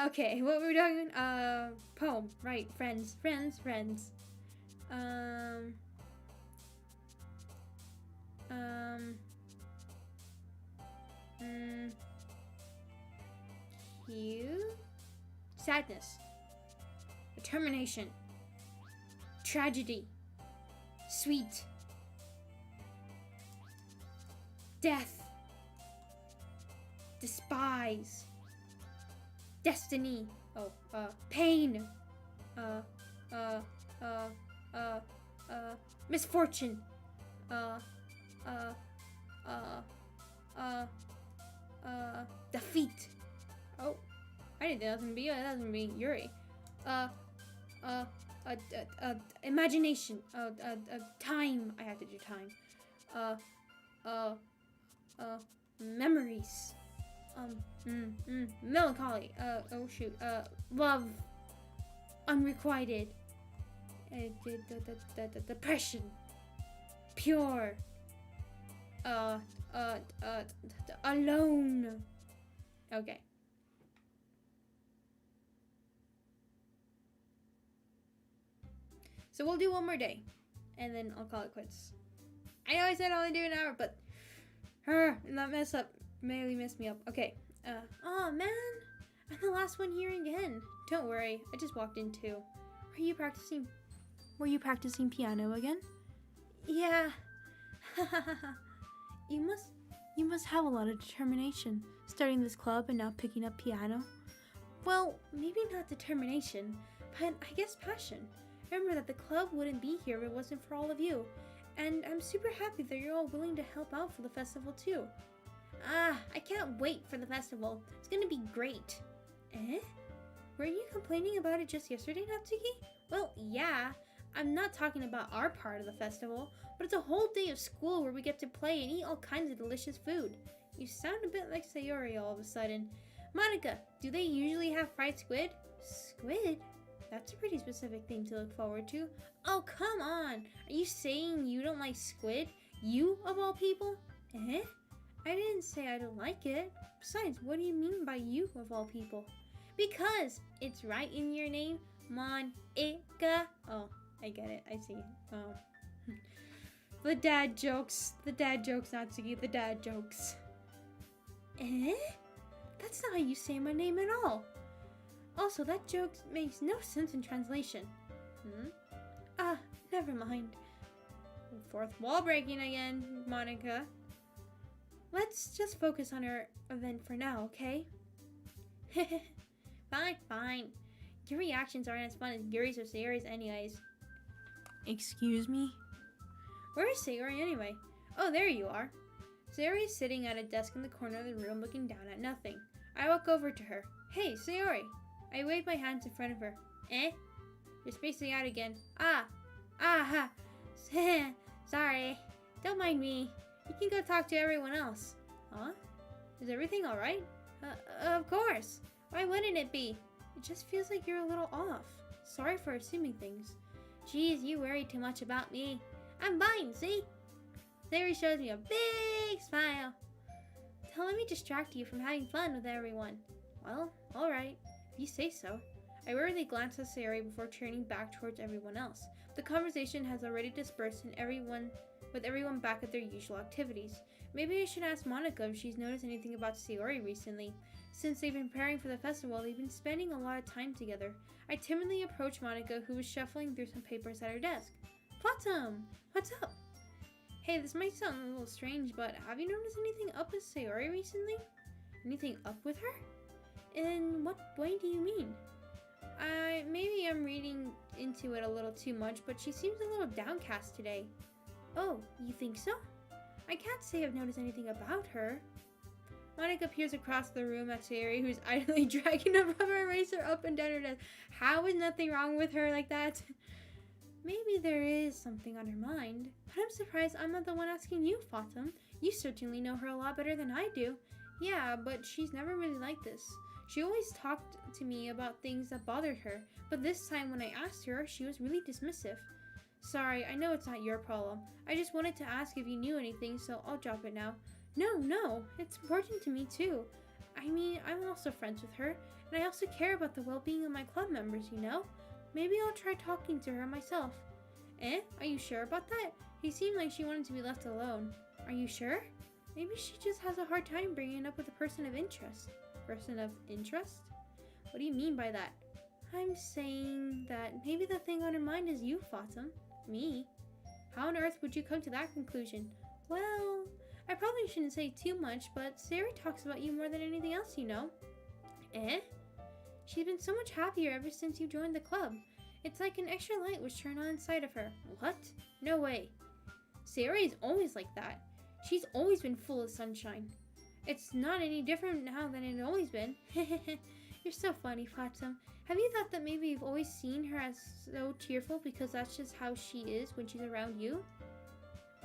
okay, what were we doing? Poem, right, friends. You? Sadness. Determination. Tragedy. Sweet. Death. Despise. Destiny. Pain. Misfortune. Defeat. Oh, I didn't think that was gonna be that was gonna be Yuri. Imagination. Time. I have to do time. Memories. Melancholy. Oh shoot. Love. Unrequited. Depression. Pure. Alone. Okay. So we'll do one more day, and then I'll call it quits. I know I said I'll only do an hour, but that mess up really messed me up. Okay. Oh man, I'm the last one here again. Don't worry, I just walked in too. Were you practicing piano again? Yeah. You must You must have a lot of determination, starting this club and now picking up piano. Well, maybe not determination, but I guess passion. Remember that the club wouldn't be here if it wasn't for all of you. And I'm super happy that you're all willing to help out for the festival too. I can't wait for the festival. It's gonna be great. Eh? Were you complaining about it just yesterday, Natsuki? Well, yeah. I'm not talking about our part of the festival, but it's a whole day of school where we get to play and eat all kinds of delicious food. You sound a bit like Sayori all of a sudden. Monica, do they usually have fried squid? Squid? That's a pretty specific thing to look forward to. Oh, come on! Are you saying you don't like squid? You, of all people? Eh? I didn't say I don't like it. Besides, what do you mean by you, of all people? Because it's right in your name, Mon I. Oh, I get it. I see. Oh. The dad jokes. The dad jokes, Natsuki. The dad jokes. Eh? That's not how you say my name at all. Also, that joke makes no sense in translation. Never mind. Fourth wall breaking again, Monica. Let's just focus on our event for now, okay? Fine. Your reactions aren't as fun as Yuri's or Sayori's anyways. Excuse me? Where is Sayori anyway? Oh, there you are. Sayori is sitting at a desk in the corner of the room looking down at nothing. I walk over to her. Hey, Sayori. I wave my hands in front of her. Eh? You're spacing out again. Sorry. Don't mind me. You can go talk to everyone else. Huh? Is everything alright? Of course. Why wouldn't it be? It just feels like you're a little off. Sorry for assuming things. Geez, you worry too much about me. I'm fine, see? Sayori shows me a big smile. Don't let me distract you from having fun with everyone. Well, alright. If you say so. I rarely glance at Sayori before turning back towards everyone else. The conversation has already dispersed and with everyone back at their usual activities. Maybe I should ask Monica if she's noticed anything about Sayori recently. Since they've been preparing for the festival, they've been spending a lot of time together. I timidly approach Monica, who was shuffling through some papers at her desk. Bottom! What's up? Hey, this might sound a little strange, but have you noticed anything up with Sayori recently? Anything up with her? In what way do you mean? Maybe I'm reading into it a little too much, but she seems a little downcast today. Oh, you think so? I can't say I've noticed anything about her. Monica peers across the room at Sayori, who's idly dragging a rubber eraser up and down her desk. How is nothing wrong with her like that? Maybe there is something on her mind, but I'm surprised I'm not the one asking you, Fatum. You certainly know her a lot better than I do. Yeah, but she's never really like this. She always talked to me about things that bothered her, but this time when I asked her, she was really dismissive. Sorry, I know it's not your problem. I just wanted to ask if you knew anything, so I'll drop it now. No, it's important to me too. I mean, I'm also friends with her, and I also care about the well-being of my club members, you know? Maybe I'll try talking to her myself. Eh? Are you sure about that? He seemed like she wanted to be left alone. Are you sure? Maybe she just has a hard time bringing up with a person of interest. Person of interest? What do you mean by that? I'm saying that maybe the thing on her mind is you, Fatum. Me? How on earth would you come to that conclusion? Well, I probably shouldn't say too much, but Sayori talks about you more than anything else, you know. Eh? She's been so much happier ever since you joined the club. It's like an extra light was turned on inside of her. What? No way. Sayori is always like that. She's always been full of sunshine. It's not any different now than it's always been. You're so funny, Fatum. Have you thought that maybe you've always seen her as so cheerful because that's just how she is when she's around you?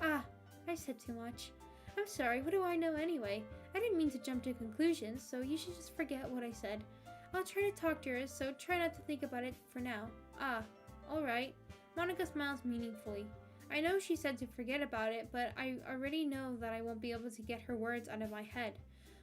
I said too much. I'm sorry, what do I know anyway? I didn't mean to jump to conclusions, so you should just forget what I said. I'll try to talk to her, so try not to think about it for now. Alright. Monica smiles meaningfully. I know she said to forget about it, but I already know that I won't be able to get her words out of my head.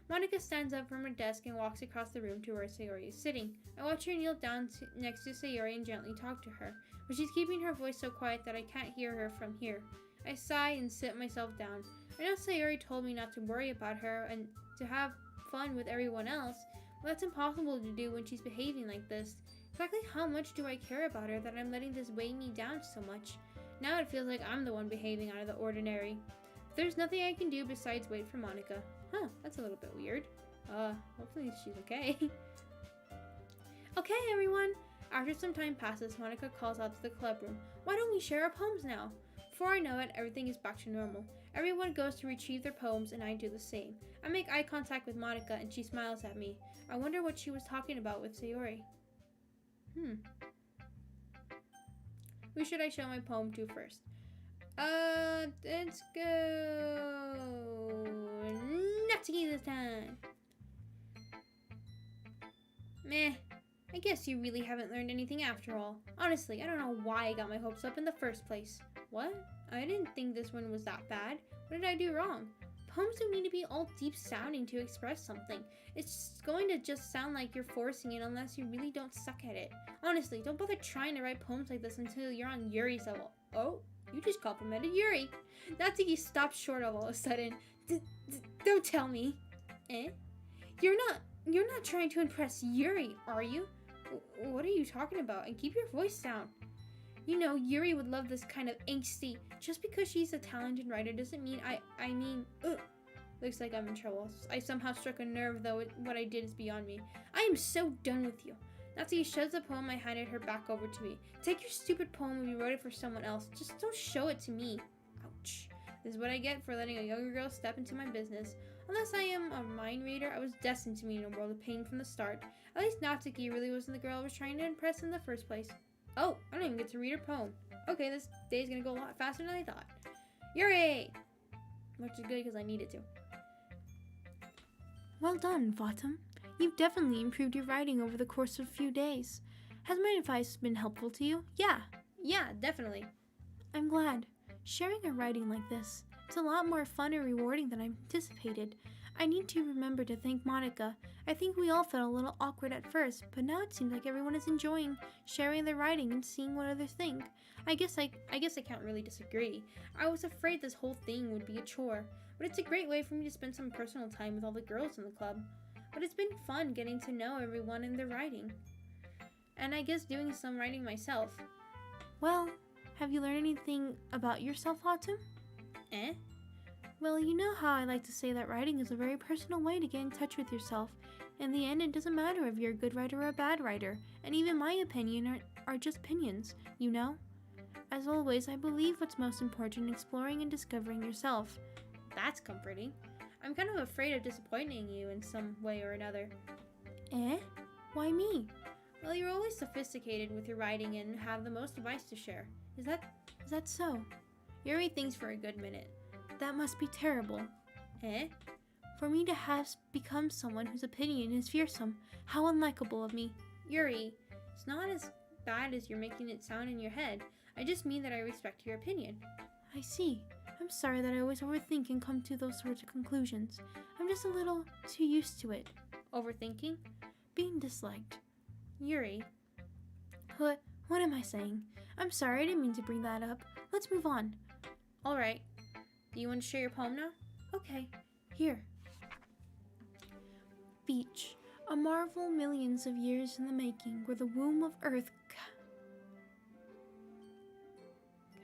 Monica stands up from her desk and walks across the room to where Sayori is sitting. I watch her kneel down next to Sayori and gently talk to her, but she's keeping her voice so quiet that I can't hear her from here. I sigh and sit myself down. I know Sayori told me not to worry about her and to have fun with everyone else, but that's impossible to do when she's behaving like this. Exactly how much do I care about her that I'm letting this weigh me down so much? Now it feels like I'm the one behaving out of the ordinary. there's nothing I can do besides wait for Monica. Huh, that's a little bit weird. Hopefully she's okay. Okay, everyone. After some time passes, Monica calls out to the club room. Why don't we share our poems now? Before I know it, everything is back to normal. Everyone goes to retrieve their poems, and I do the same. I make eye contact with Monica, and she smiles at me. I wonder what she was talking about with Sayori. Who should I show my poem to first? Let's go Natsuki this time. Meh. I guess you really haven't learned anything after all. Honestly, I don't know why I got my hopes up in the first place. What? I didn't think this one was that bad. What did I do wrong? Poems don't need to be all deep sounding to express something. It's going to just sound like you're forcing it unless you really don't suck at it. Honestly, don't bother trying to write poems like this until you're on Yuri's level. Oh, you just complimented Yuri. Natsuki stopped short all of a sudden. Don't tell me. Eh? You're not trying to impress Yuri, are you? What are you talking about? And keep your voice down. You know, Yuri would love this kind of angsty. Just because she's a talented writer doesn't mean I mean, ugh. Looks like I'm in trouble. I somehow struck a nerve, though what I did is beyond me. I am so done with you. Natsuki shoves the poem I handed her back over to me. Take your stupid poem if you wrote it for someone else. Just don't show it to me. Ouch. This is what I get for letting a younger girl step into my business. Unless I am a mind reader, I was destined to meet in a world of pain from the start. At least Natsuki really wasn't the girl I was trying to impress in the first place. Oh, I don't even get to read her poem. Okay, this day's gonna go a lot faster than I thought. Yuri! Which is good because I needed to. Well done, Vatum. You've definitely improved your writing over the course of a few days. Has my advice been helpful to you? Yeah, definitely. I'm glad. Sharing a writing like this, it's a lot more fun and rewarding than I anticipated. I need to remember to thank Monica. I think we all felt a little awkward at first, but now it seems like everyone is enjoying sharing their writing and seeing what others think. I guess I can't really disagree. I was afraid this whole thing would be a chore, but it's a great way for me to spend some personal time with all the girls in the club. But it's been fun getting to know everyone and their writing. And I guess doing some writing myself. Well, have you learned anything about yourself, Autumn? Eh? Well, you know how I like to say that writing is a very personal way to get in touch with yourself. In the end, it doesn't matter if you're a good writer or a bad writer, and even my opinion are just opinions, you know? As always, I believe what's most important in exploring and discovering yourself. That's comforting. I'm kind of afraid of disappointing you in some way or another. Eh? Why me? Well, you're always sophisticated with your writing and have the most advice to share. Is that so? Yuri thinks for a good minute. That must be terrible. Eh? For me to have become someone whose opinion is fearsome. How unlikable of me. Yuri, it's not as bad as you're making it sound in your head. I just mean that I respect your opinion. I see. I'm sorry that I always overthink and come to those sorts of conclusions. I'm just a little too used to it. Overthinking? Being disliked. Yuri. What am I saying? I'm sorry, I didn't mean to bring that up. Let's move on. Alright. Do you want to share your poem now? Okay, here. Beach, a marvel millions of years in the making, where the womb of Earth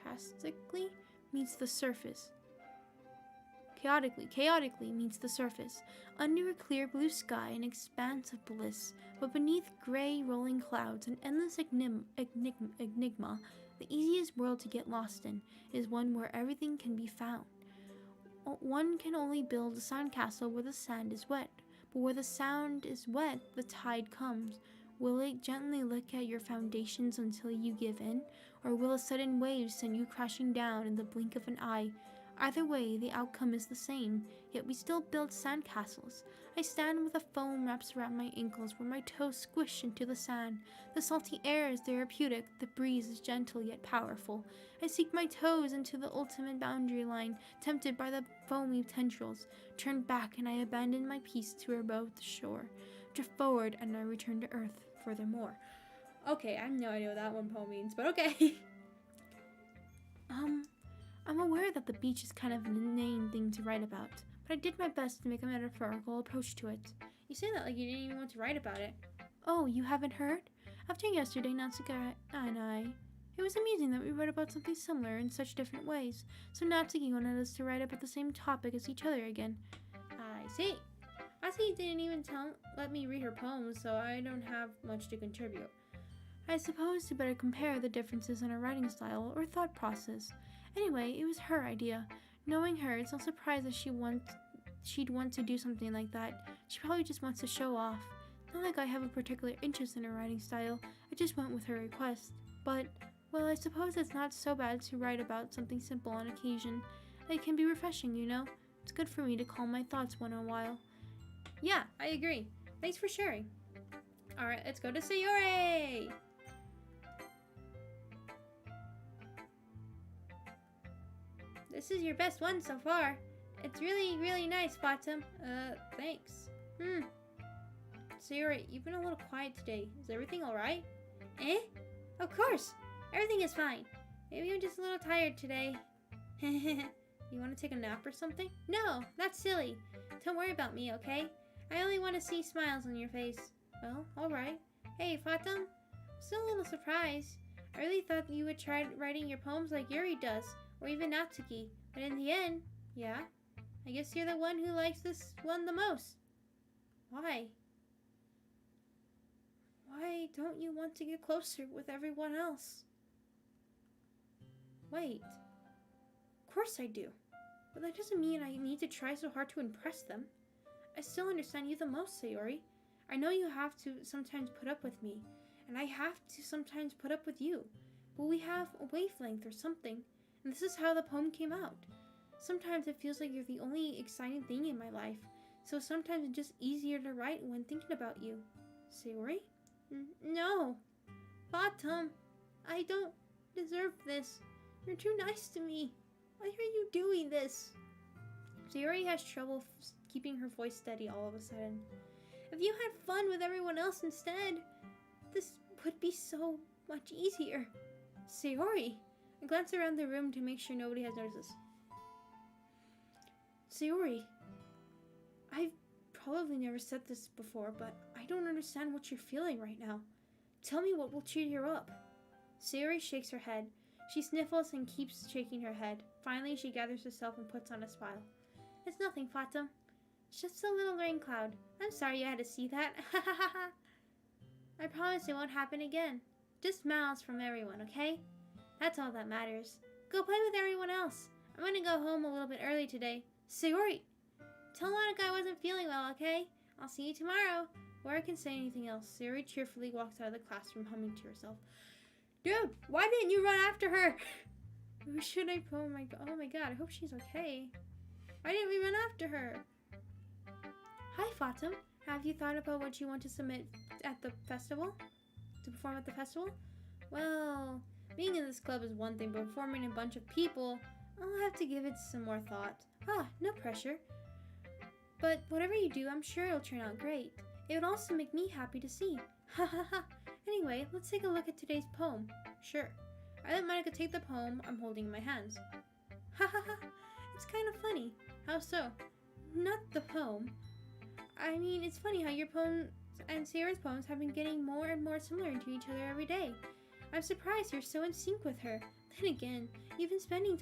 chaotically meets the surface. Chaotically meets the surface. Under a clear blue sky, an expanse of bliss, but beneath gray rolling clouds, an endless enigma. The easiest world to get lost in is one where everything can be found. One can only build a sandcastle where the sand is wet, but where the sand is wet, the tide comes. Will it gently lick at your foundations until you give in, or will a sudden wave send you crashing down in the blink of an eye? Either way, the outcome is the same, yet we still build sandcastles. I stand with a foam wraps around my ankles where my toes squish into the sand. The salty air is therapeutic, the breeze is gentle yet powerful. I sink my toes into the ultimate boundary line, tempted by the foamy tendrils. Turn back and I abandon my peace to above the shore. Drift forward and I return to earth furthermore. Okay, I have no idea what that one poem means, but okay. I'm aware that the beach is kind of an inane thing to write about, but I did my best to make a metaphorical approach to it. You say that like you didn't even want to write about it. Oh, you haven't heard? After yesterday, Natsuki and I... It was amusing that we read about something similar in such different ways, so Natsuki wanted us to write about the same topic as each other again. I see. Natsuki didn't even let me read her poems, so I don't have much to contribute. I suppose to better compare the differences in her writing style or thought process. Anyway, it was her idea. Knowing her, it's no surprise that she'd want to do something like that. She probably just wants to show off. Not like I have a particular interest in her writing style, I just went with her request. But, well, I suppose it's not so bad to write about something simple on occasion. It can be refreshing, you know? It's good for me to calm my thoughts once in a while. Yeah, I agree. Thanks for sharing. Alright, let's go to Sayori! This is your best one so far. It's really, really nice, Bottom. Thanks. Sayori, you've been a little quiet today. Is everything alright? Eh? Of course! Everything is fine. Maybe I'm just a little tired today. You want to take a nap or something? No, that's silly. Don't worry about me, okay? I only want to see smiles on your face. Well, alright. Hey, Fatum. I'm still a little surprised. I really thought you would try writing your poems like Yuri does, or even Natsuki. But in the end, yeah, I guess you're the one who likes this one the most. Why? Why don't you want to get closer with everyone else? Wait. Of course I do. But that doesn't mean I need to try so hard to impress them. I still understand you the most, Sayori. I know you have to sometimes put up with me, and I have to sometimes put up with you. But we have a wavelength or something, and this is how the poem came out. Sometimes it feels like you're the only exciting thing in my life, so sometimes it's just easier to write when thinking about you. Sayori? No. Bottom, I don't deserve this. You're too nice to me. Why are you doing this? Sayori has trouble keeping her voice steady all of a sudden. If you had fun with everyone else instead, this would be so much easier. Sayori! I glance around the room to make sure nobody has noticed this. Sayori, I've probably never said this before, but I don't understand what you're feeling right now. Tell me what will cheer you up. Sayori shakes her head. She sniffles and keeps shaking her head. Finally, she gathers herself and puts on a smile. It's nothing, Fatum. It's just a little rain cloud. I'm sorry you had to see that. I promise it won't happen again. Just smiles from everyone, okay? That's all that matters. Go play with everyone else. I'm gonna go home a little bit early today. Sayori! Tell Monica I wasn't feeling well, okay? I'll see you tomorrow. Before I can say anything else, Sayori cheerfully walks out of the classroom humming to herself. Dude, why didn't you run after her? Who should I put? Oh my god, I hope she's okay. Why didn't we run after her? Hi, Fatum. Have you thought about what you want to submit at the festival? To perform at the festival? Well, being in this club is one thing, but performing in a bunch of people, I'll have to give it some more thought. No pressure. But whatever you do, I'm sure it'll turn out great. It would also make me happy to see. Ha ha ha. Anyway, let's take a look at today's poem. Sure. I let Monica take the poem I'm holding in my hands. Ha ha ha. It's kind of funny. How so? Not the poem. I mean, it's funny how your poems and Sayori's poems have been getting more and more similar to each other every day. I'm surprised you're so in sync with her. Then again, you've been spending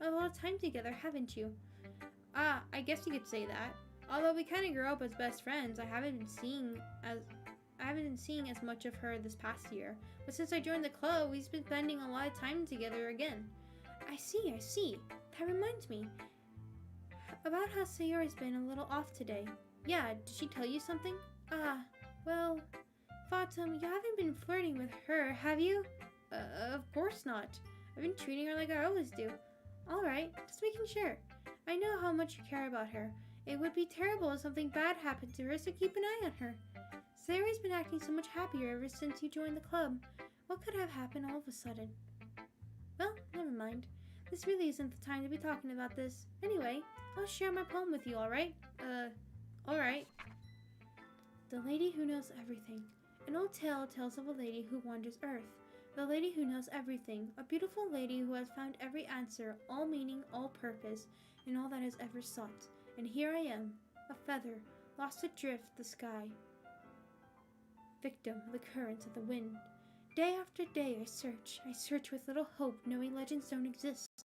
a lot of time together, haven't you? I guess you could say that. Although we kind of grew up as best friends, I haven't been seeing as much of her this past year. But since I joined the club, we've been spending a lot of time together again. I see. That reminds me about how Sayori's been a little off today. Yeah, did she tell you something? Well, Fatum, you haven't been flirting with her, have you? Of course not. I've been treating her like I always do. Alright, just making sure. I know how much you care about her. It would be terrible if something bad happened to her, so keep an eye on her. Sayori's been acting so much happier ever since you joined the club. What could have happened all of a sudden? Well, never mind. This really isn't the time to be talking about this. Anyway, I'll share my poem with you, alright? Alright. The Lady Who Knows Everything. An old tale tells of a lady who wanders Earth. The lady who knows everything. A beautiful lady who has found every answer, all meaning, all purpose, in all that has ever sought. And here I am, a feather, lost adrift the sky. Victim of the currents of the wind. Day after day I search with little hope, knowing legends don't exist.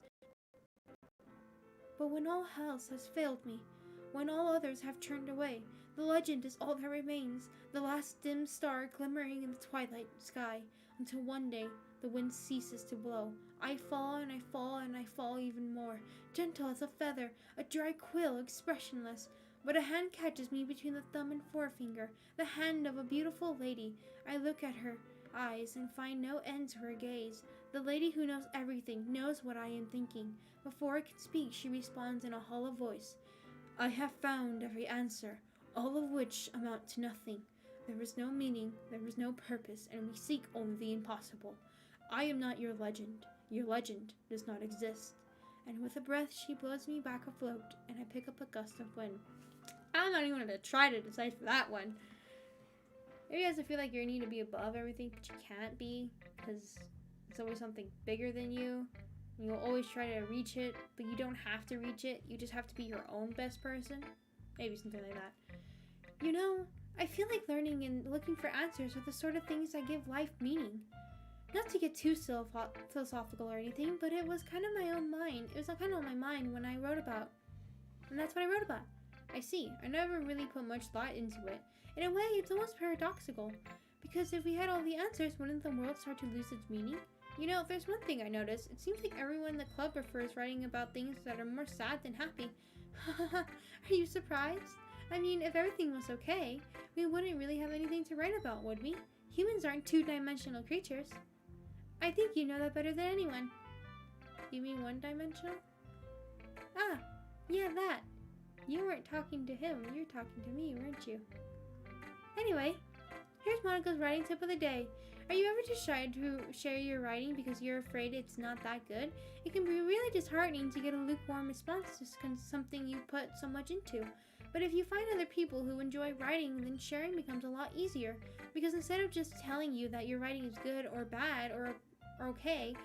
But when all else has failed me, when all others have turned away, the legend is all that remains, the last dim star glimmering in the twilight sky, until one day the wind ceases to blow. I fall and I fall and I fall even more, gentle as a feather, a dry quill, expressionless. But a hand catches me between the thumb and forefinger, the hand of a beautiful lady. I look at her eyes and find no end to her gaze. The lady who knows everything knows what I am thinking. Before I can speak, she responds in a hollow voice. I have found every answer, all of which amount to nothing. There is no meaning, there is no purpose, and we seek only the impossible. I am not your legend. Your legend does not exist. And with a breath, she blows me back afloat, and I pick up a gust of wind. I'm not even going to try to decipher that one. Maybe you guys feel like you need to be above everything, but you can't be, because it's always something bigger than you. And you'll always try to reach it, but you don't have to reach it. You just have to be your own best person. Maybe something like that. You know, I feel like learning and looking for answers are the sort of things that give life meaning. Not to get too philosophical or anything, but it was kind of my own mind. It was kind of on my mind when I wrote about. And that's what I wrote about. I see. I never really put much thought into it. In a way, it's almost paradoxical. Because if we had all the answers, wouldn't the world start to lose its meaning? You know, there's one thing I noticed. It seems like everyone in the club prefers writing about things that are more sad than happy. Are you surprised? I mean, if everything was okay, we wouldn't really have anything to write about, would we? Humans aren't two-dimensional creatures. I think you know that better than anyone. You mean one-dimensional? Ah, yeah, that. You weren't talking to him, you were talking to me, weren't you? Anyway, here's Monica's writing tip of the day. Are you ever too shy to share your writing because you're afraid it's not that good? It can be really disheartening to get a lukewarm response to something you put so much into. But if you find other people who enjoy writing, then sharing becomes a lot easier. Because instead of just telling you that your writing is good or bad or okay,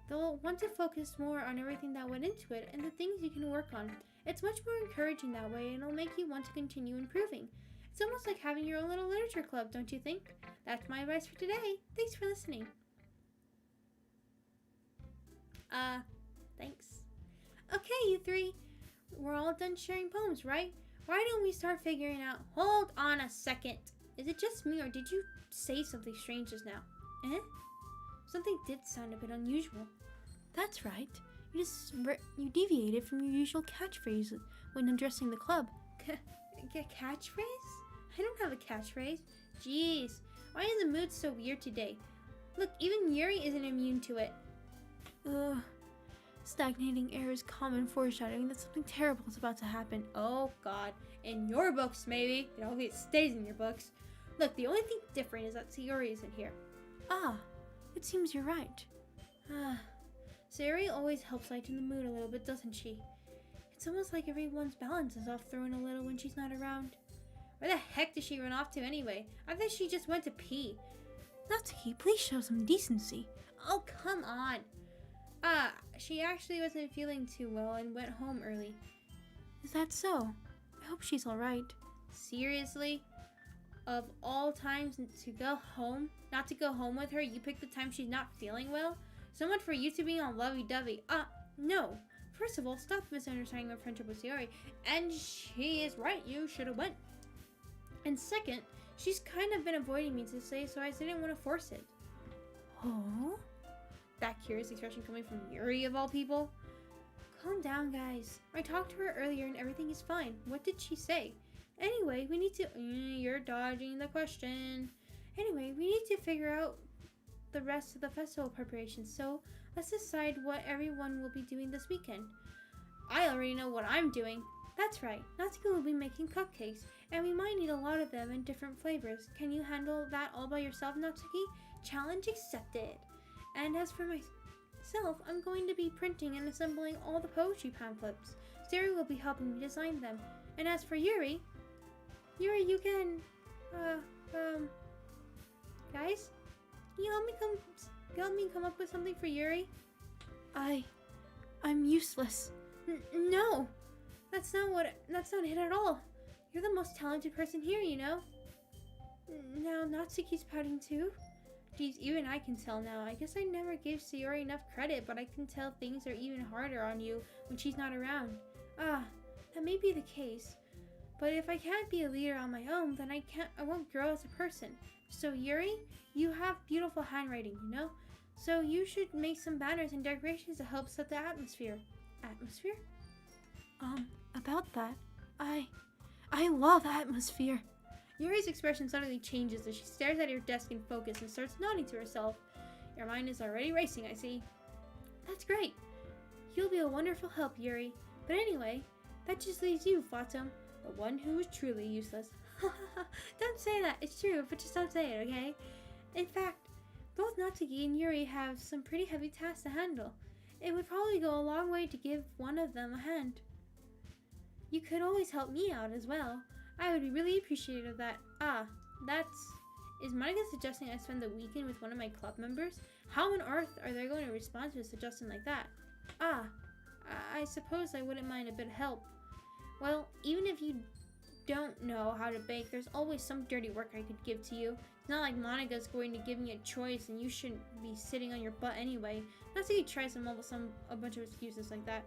they'll want to focus more on everything that went into it and the things you can work on. It's much more encouraging that way, and it'll make you want to continue improving. It's almost like having your own little literature club, don't you think? That's my advice for today. Thanks for listening. Thanks. Okay, you three. We're all done sharing poems, right? Why don't we start figuring out... Hold on a second. Is it just me, or did you say something strange just now? Something did sound a bit unusual. That's right. You deviated from your usual catchphrase when addressing the club. Catchphrase? I don't have a catchphrase. Jeez, why is the mood so weird today? Look, even Yuri isn't immune to it. Ugh. Stagnating air is common foreshadowing that something terrible is about to happen. Oh god, in your books maybe. You know, it stays in your books. Look, the only thing different is that Sayori isn't here. Ah, it seems you're right. Sayori always helps lighten the mood a little bit, doesn't she? It's almost like everyone's balance is off thrown a little when she's not around. Where the heck did she run off to anyway? I thought she just went to pee. Natsuki, please show some decency. Oh, come on. She actually wasn't feeling too well and went home early. Is that so? I hope she's alright. Seriously? Of all times to go home, not to go home with her, you picked the time she's not feeling well? So much for you two being all lovey-dovey. No. First of all, stop misunderstanding my friendship with Sayori. And she is right, you should have went. And second, she's kind of been avoiding me to say, so I didn't want to force it. Oh? That curious expression coming from Yuri of all people? Calm down, guys. I talked to her earlier and everything is fine. What did she say? Anyway, we need to... You're dodging the question. Anyway, we need to figure out the rest of the festival preparations, so let's decide what everyone will be doing this weekend. I already know what I'm doing. That's right, Natsuki will be making cupcakes, and we might need a lot of them in different flavors. Can you handle that all by yourself, Natsuki? Challenge accepted. And as for myself, I'm going to be printing and assembling all the poetry pamphlets. Sayori will be helping me design them. And as for Yuri, you can, guys, can you help me come up with something for Yuri? I'm useless. No, that's not it at all. You're the most talented person here, you know. Now Natsuki's pouting too. Geez, even I can tell now. I guess I never gave Sayori enough credit, but I can tell things are even harder on you when she's not around. Ah, that may be the case. But if I can't be a leader on my own, then I won't grow as a person. So Yuri, you have beautiful handwriting, you know? So you should make some banners and decorations to help set the atmosphere. Atmosphere? About that, I love atmosphere. Yuri's expression suddenly changes as she stares at her desk in focus and starts nodding to herself. Your mind is already racing, I see. That's great. You'll be a wonderful help, Yuri. But anyway, that just leaves you, Fatum, the one who is truly useless. Don't say that. It's true, but just don't say it, okay? In fact, both Natsuki and Yuri have some pretty heavy tasks to handle. It would probably go a long way to give one of them a hand. You could always help me out as well. I would be really appreciative of that. Is Monica suggesting I spend the weekend with one of my club members? How on earth are they going to respond to a suggestion like that? I suppose I wouldn't mind a bit of help. Well, even if you don't know how to bake, there's always some dirty work I could give to you. It's not like Monica's going to give me a choice and you shouldn't be sitting on your butt anyway. Natsuki tries to mumble a bunch of excuses like that.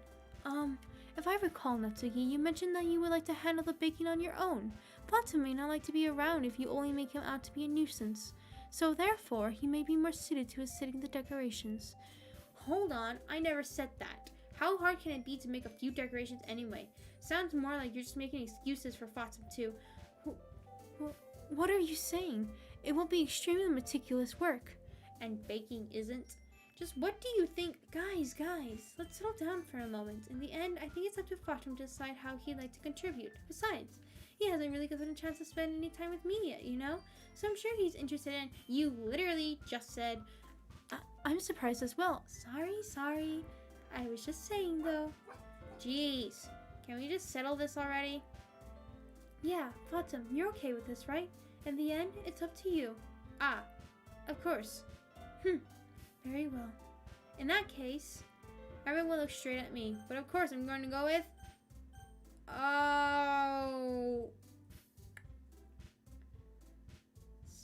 If I recall, Natsuki, you mentioned that you would like to handle the baking on your own. Fatum may not like to be around if you only make him out to be a nuisance. So therefore, he may be more suited to assisting the decorations. Hold on, I never said that. How hard can it be to make a few decorations anyway? Sounds more like you're just making excuses for Fatum too. What are you saying? It will be extremely meticulous work. And baking isn't? Just what do you think? Guys, let's settle down for a moment. In the end, I think it's up to Fatum to decide how he'd like to contribute. Besides, he hasn't really given a chance to spend any time with me yet, you know? So I'm sure he's interested in— You literally just said— I'm surprised as well. Sorry. I was just saying though. Jeez, can we just settle this already? Yeah, Fatum, you're okay with this, right? In the end, it's up to you. Of course. Very well. In that case, everyone looks straight at me. But of course, I'm going to go with—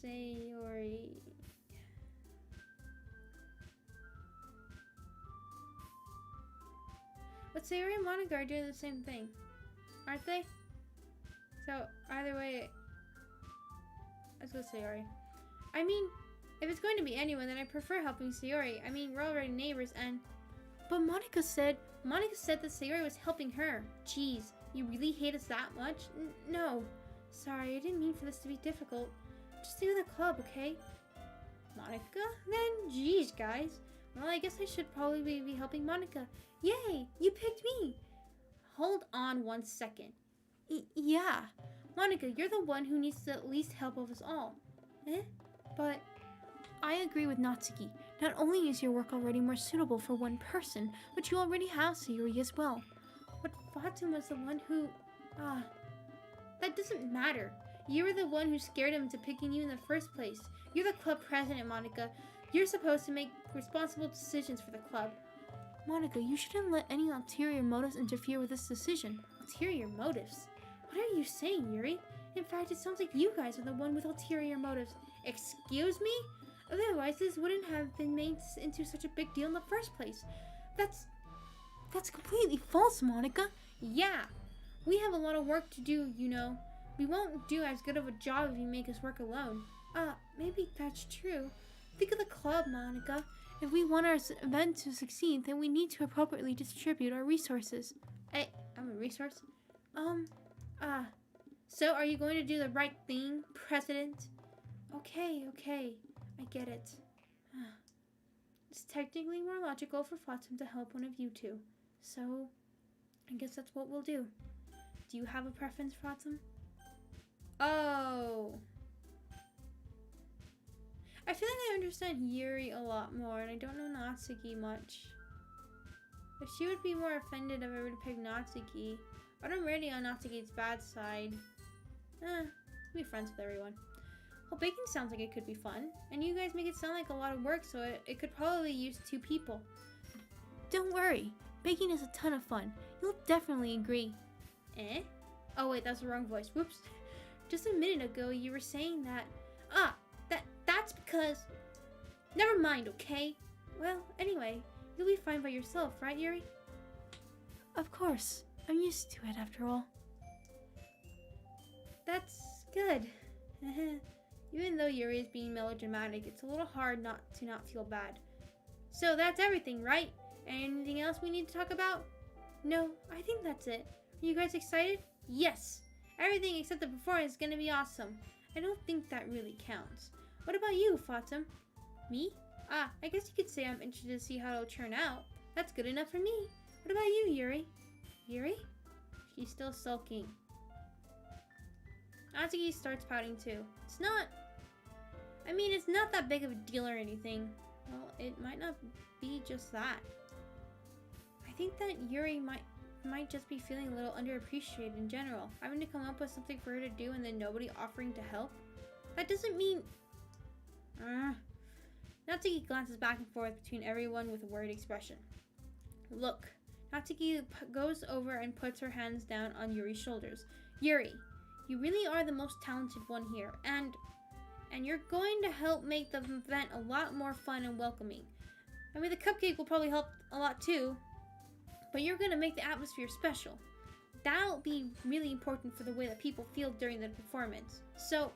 Sayori. But Sayori and Monica are doing the same thing, aren't they? So, either way, let's go Sayori. I mean, if it's going to be anyone, then I prefer helping Sayori. I mean, we're already neighbors and— But Monica said that Sayori was helping her. Jeez, you really hate us that much? No. Sorry, I didn't mean for this to be difficult. Just stay with the club, okay? Monica? Then, jeez, guys. Well, I guess I should probably be helping Monica. Yay, you picked me. Hold on 1 second. Yeah. Monica, you're the one who needs the least help of us all. But I agree with Natsuki. Not only is your work already more suitable for one person, but you already have Sayori as well. But Fatum was the one who— that doesn't matter. You were the one who scared him into picking you in the first place. You're the club president, Monica. You're supposed to make responsible decisions for the club. Monica, you shouldn't let any ulterior motives interfere with this decision. Ulterior motives? What are you saying, Yuri? In fact, it sounds like you guys are the one with ulterior motives. Excuse me? Otherwise, this wouldn't have been made into such a big deal in the first place. That's completely false, Monica. Yeah. We have a lot of work to do, you know. We won't do as good of a job if you make us work alone. Maybe that's true. Think of the club, Monica. If we want our event to succeed, then we need to appropriately distribute our resources. Hey, I'm a resource? So are you going to do the right thing, President? Okay. I get it. It's technically more logical for Fatum to help one of you two. So, I guess that's what we'll do. Do you have a preference, Fatum? Oh. I feel like I understand Yuri a lot more, and I don't know Natsuki much. But she would be more offended if I were to pick Natsuki. But I'm already on Natsuki's bad side. Be friends with everyone. Well, baking sounds like it could be fun. And you guys make it sound like a lot of work, so it could probably use 2 people. Don't worry. Baking is a ton of fun. You'll definitely agree. Oh wait, that's the wrong voice. Whoops. Just a minute ago, you were saying that— that's because— Never mind, okay? Well, anyway, you'll be fine by yourself, right, Yuri? Of course. I'm used to it after all. That's good. Even though Yuri is being melodramatic, it's a little hard not to feel bad. So that's everything, right? Anything else we need to talk about? No, I think that's it. Are you guys excited? Yes! Everything except the performance is gonna be awesome. I don't think that really counts. What about you, Fatum? Me? Ah, I guess you could say I'm interested to see how it'll turn out. That's good enough for me. What about you, Yuri? Yuri? She's still sulking. Natsuki starts pouting too. It's not that big of a deal or anything. Well, it might not be just that. I think that Yuri might just be feeling a little underappreciated in general. Having to come up with something for her to do and then nobody offering to help. That doesn't mean... Natsuki glances back and forth between everyone with a worried expression. Look. Natsuki goes over and puts her hands down on Yuri's shoulders. Yuri, you really are the most talented one here, and you're going to help make the event a lot more fun and welcoming. I mean, the cupcake will probably help a lot too, but you're going to make the atmosphere special. That'll be really important for the way that people feel during the performance. So,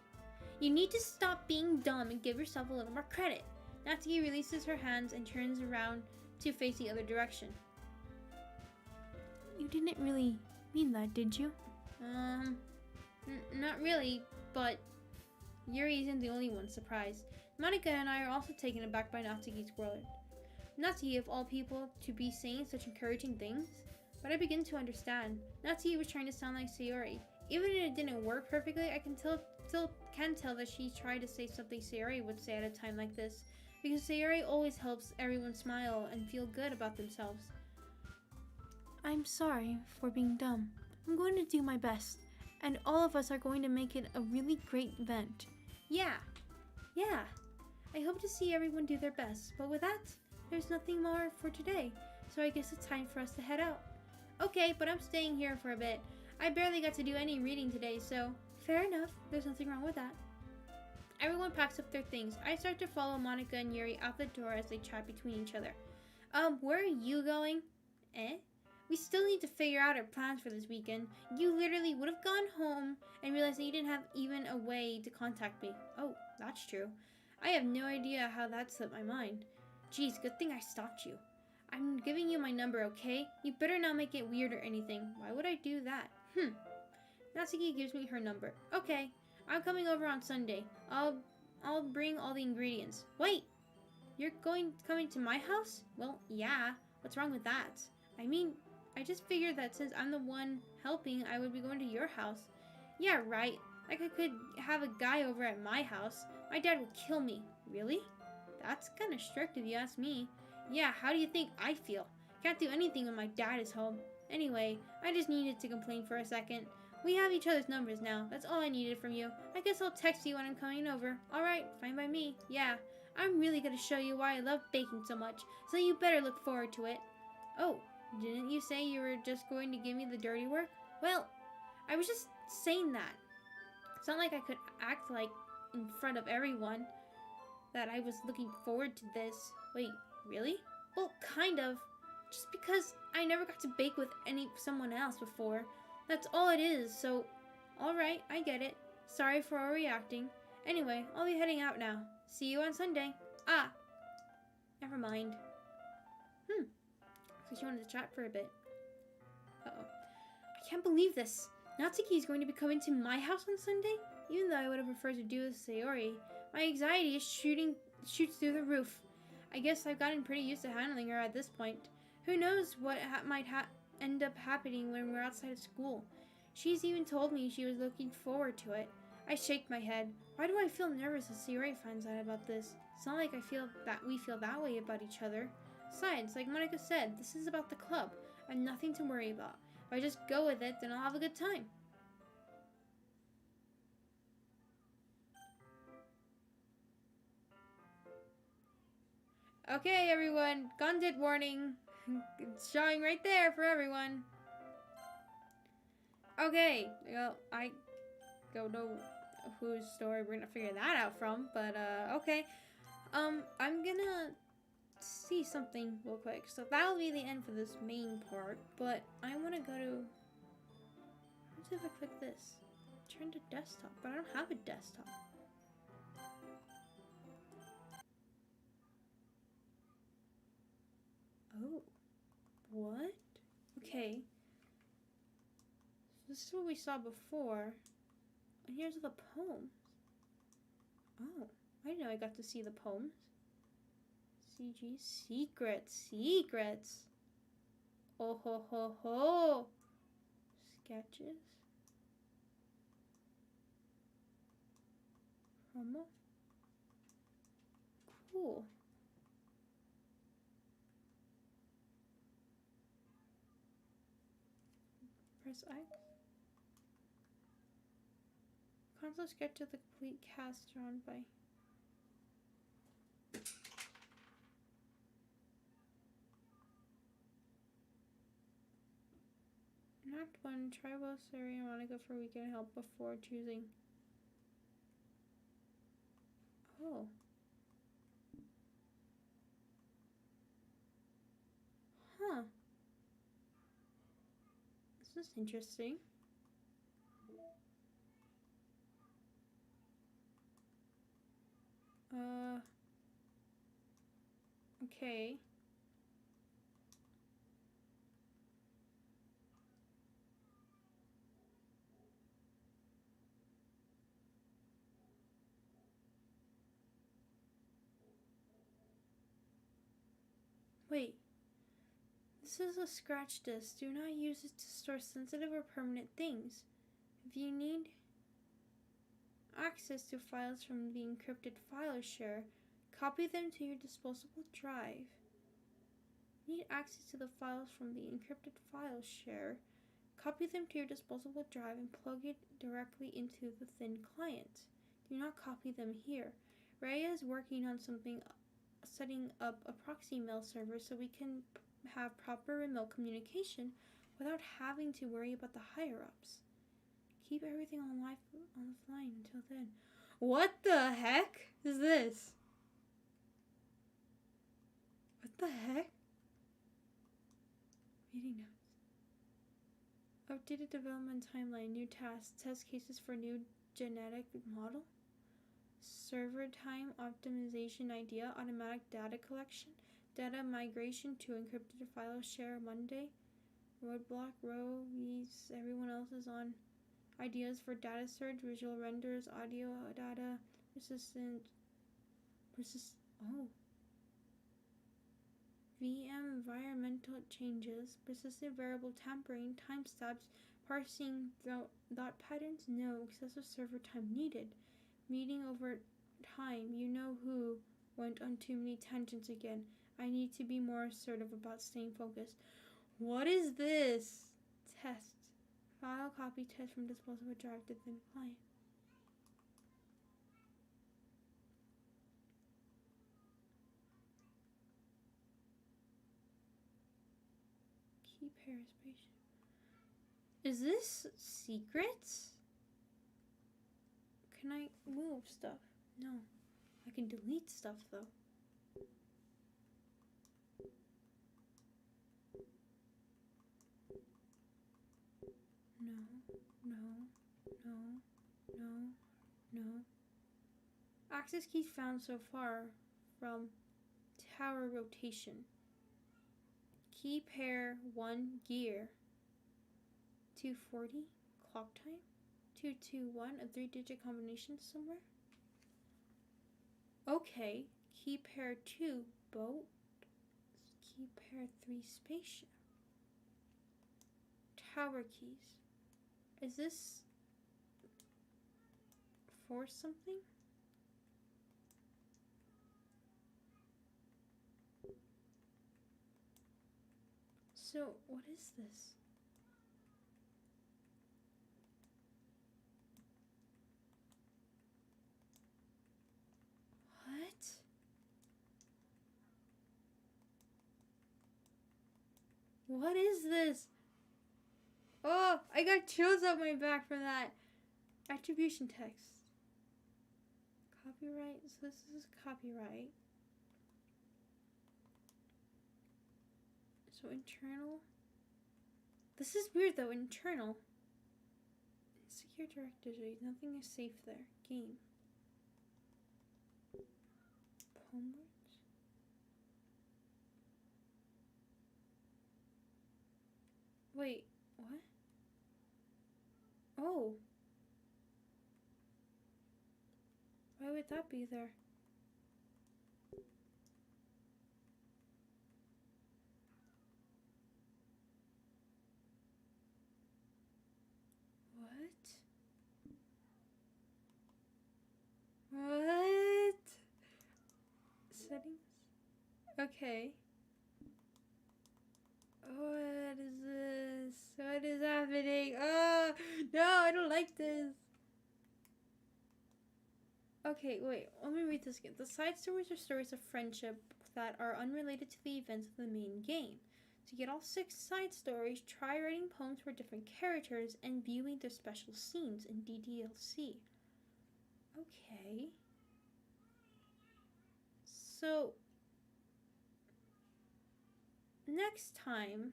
you need to stop being dumb and give yourself a little more credit. Natsuki releases her hands and turns around to face the other direction. You didn't really mean that, did you? Not really, but Yuri isn't the only one surprised. Monika and I are also taken aback by Natsuki's word. Natsuki, of all people, to be saying such encouraging things? But I begin to understand. Natsuki was trying to sound like Sayori. Even if it didn't work perfectly, I can still tell that she tried to say something Sayori would say at a time like this. Because Sayori always helps everyone smile and feel good about themselves. I'm sorry for being dumb. I'm going to do my best, and all of us are going to make it a really great event. Yeah. I hope to see everyone do their best, but with that, there's nothing more for today, so I guess it's time for us to head out. Okay, but I'm staying here for a bit. I barely got to do any reading today, so fair enough, there's nothing wrong with that. Everyone packs up their things. I start to follow Monika and Yuri out the door as they chat between each other. Where are you going? We still need to figure out our plans for this weekend. You literally would have gone home and realized that you didn't have even a way to contact me. Oh, that's true. I have no idea how that slipped my mind. Geez, good thing I stopped you. I'm giving you my number, okay? You better not make it weird or anything. Why would I do that? Natsuki gives me her number. Okay, I'm coming over on Sunday. I'll bring all the ingredients. Wait! You're coming to my house? Well, yeah. What's wrong with that? I mean, I just figured that since I'm the one helping, I would be going to your house. Yeah, right. Like I could have a guy over at my house. My dad would kill me. Really? That's kind of strict if you ask me. Yeah, how do you think I feel? Can't do anything when my dad is home. Anyway, I just needed to complain for a second. We have each other's numbers now. That's all I needed from you. I guess I'll text you when I'm coming over. Alright, fine by me. Yeah, I'm really gonna show you why I love baking so much, so you better look forward to it. Oh, didn't you say you were just going to give me the dirty work? Well, I was just saying that. It's not like I could act like in front of everyone that I was looking forward to this. Wait, really? Well, kind of. Just because I never got to bake with someone else before. That's all it is, so... Alright, I get it. Sorry for overreacting. Anyway, I'll be heading out now. See you on Sunday. Ah! Never mind. So she wanted to chat for a bit. Uh-oh. I can't believe this. Natsuki is going to be coming to my house on Sunday? Even though I would have preferred to do with Sayori, my anxiety is shoots through the roof. I guess I've gotten pretty used to handling her at this point. Who knows what might end up happening when we're outside of school. She's even told me she was looking forward to it. I shake my head. Why do I feel nervous as Sayori finds out about this? It's not like we feel that way about each other. Besides, like Monika said, this is about the club. I have nothing to worry about. If I just go with it, then I'll have a good time. Okay, everyone. Content warning. It's showing right there for everyone. Okay. Well, I don't know whose story we're gonna figure that out from, but okay. I'm gonna see something real quick. So that'll be the end for this main part, but I wanna go to, let's see if I click this. Turn to desktop, but I don't have a desktop. Oh, what? Okay. So this is what we saw before. And here's the poems. Oh, I didn't know I got to see the poems. CG secrets. Secrets. Oh ho ho ho. Sketches. Promo. Cool. Press X. Console sketch of the complete cast drawn by. In Act 1, try both Sayori and Monica for weekend help before choosing. Oh. Huh. This is interesting. Okay. Wait. This is a scratch disk. Do not use it to store sensitive or permanent things. If you need access to files from the encrypted file share, copy them to your disposable drive. Need access to the files from the encrypted file share, copy them to your disposable drive and plug it directly into the thin client. Do not copy them here. Raya is working on something, setting up a proxy mail server so we can have proper remote communication without having to worry about the higher-ups. Keep everything offline until then. What the heck is this? What the heck? Reading notes. Updated development timeline. New tasks. Test cases for new genetic model. Server time optimization idea. Automatic data collection. Data migration to encrypted file share Monday. Roadblock. Row. Everyone else is on. Ideas for data search. Visual renders. Audio data. Oh. VM environmental changes, persistent variable tampering, timestamps, parsing dot patterns, no, excessive server time needed. Meeting over time, you know who went on too many tangents again. I need to be more assertive about staying focused. What is this? Test. File copy test from disposable drive to thin client. Keep Harris patient. Is this secrets? Can I move stuff? No. I can delete stuff though. No, no, no, no, no. Access keys found so far from tower rotation. Key pair 1 gear. 240 clock time. 221 a 3-digit combination somewhere. Okay. Key pair 2 boat. Key pair 3 spaceship. Tower keys. Is this for something? So, what is this? What? What is this? Oh, I got chills up my back from that. Attribution text. Copy copyright. So this is copyright. So internal. This is weird though. Internal. Secure directory. Nothing is safe there. Game. Homeworks. Wait. What? Oh. Why would that be there? What? Settings? Okay. What is this? What is happening? Oh, no, I don't like this. Okay, wait, let me read this again. The side stories are stories of friendship that are unrelated to the events of the main game. To get all 6 side stories, try writing poems for different characters and viewing their special scenes in DDLC. Okay. So, next time,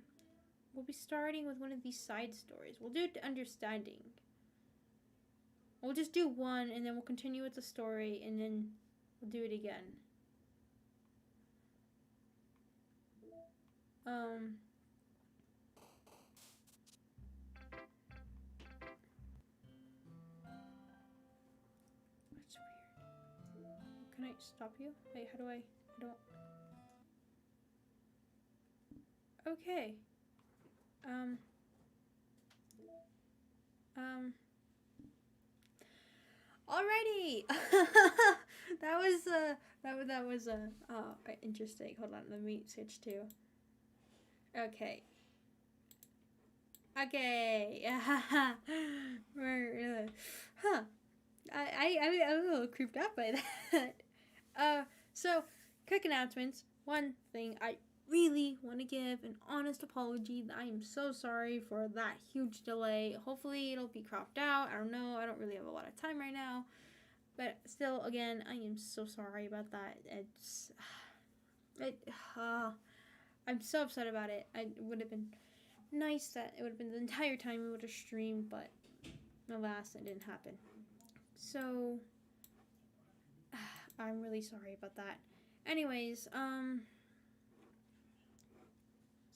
we'll be starting with one of these side stories. We'll do understanding. We'll just do one, and then we'll continue with the story, and then we'll do it again. That's weird. Can I stop you? Wait, how do I don't... Okay. Alrighty. that was interesting. Hold on, let me switch to. Okay. Huh. I'm a little creeped out by that. So quick announcements. One thing, I really want to give an honest apology. I am so sorry for that huge delay. Hopefully it'll be cropped out. I don't know. I don't really have a lot of time right now. But still, again, I am so sorry about that. I'm so upset about it. It would have been nice that it would have been the entire time we would have streamed, but alas, it didn't happen. So, I'm really sorry about that. Anyways,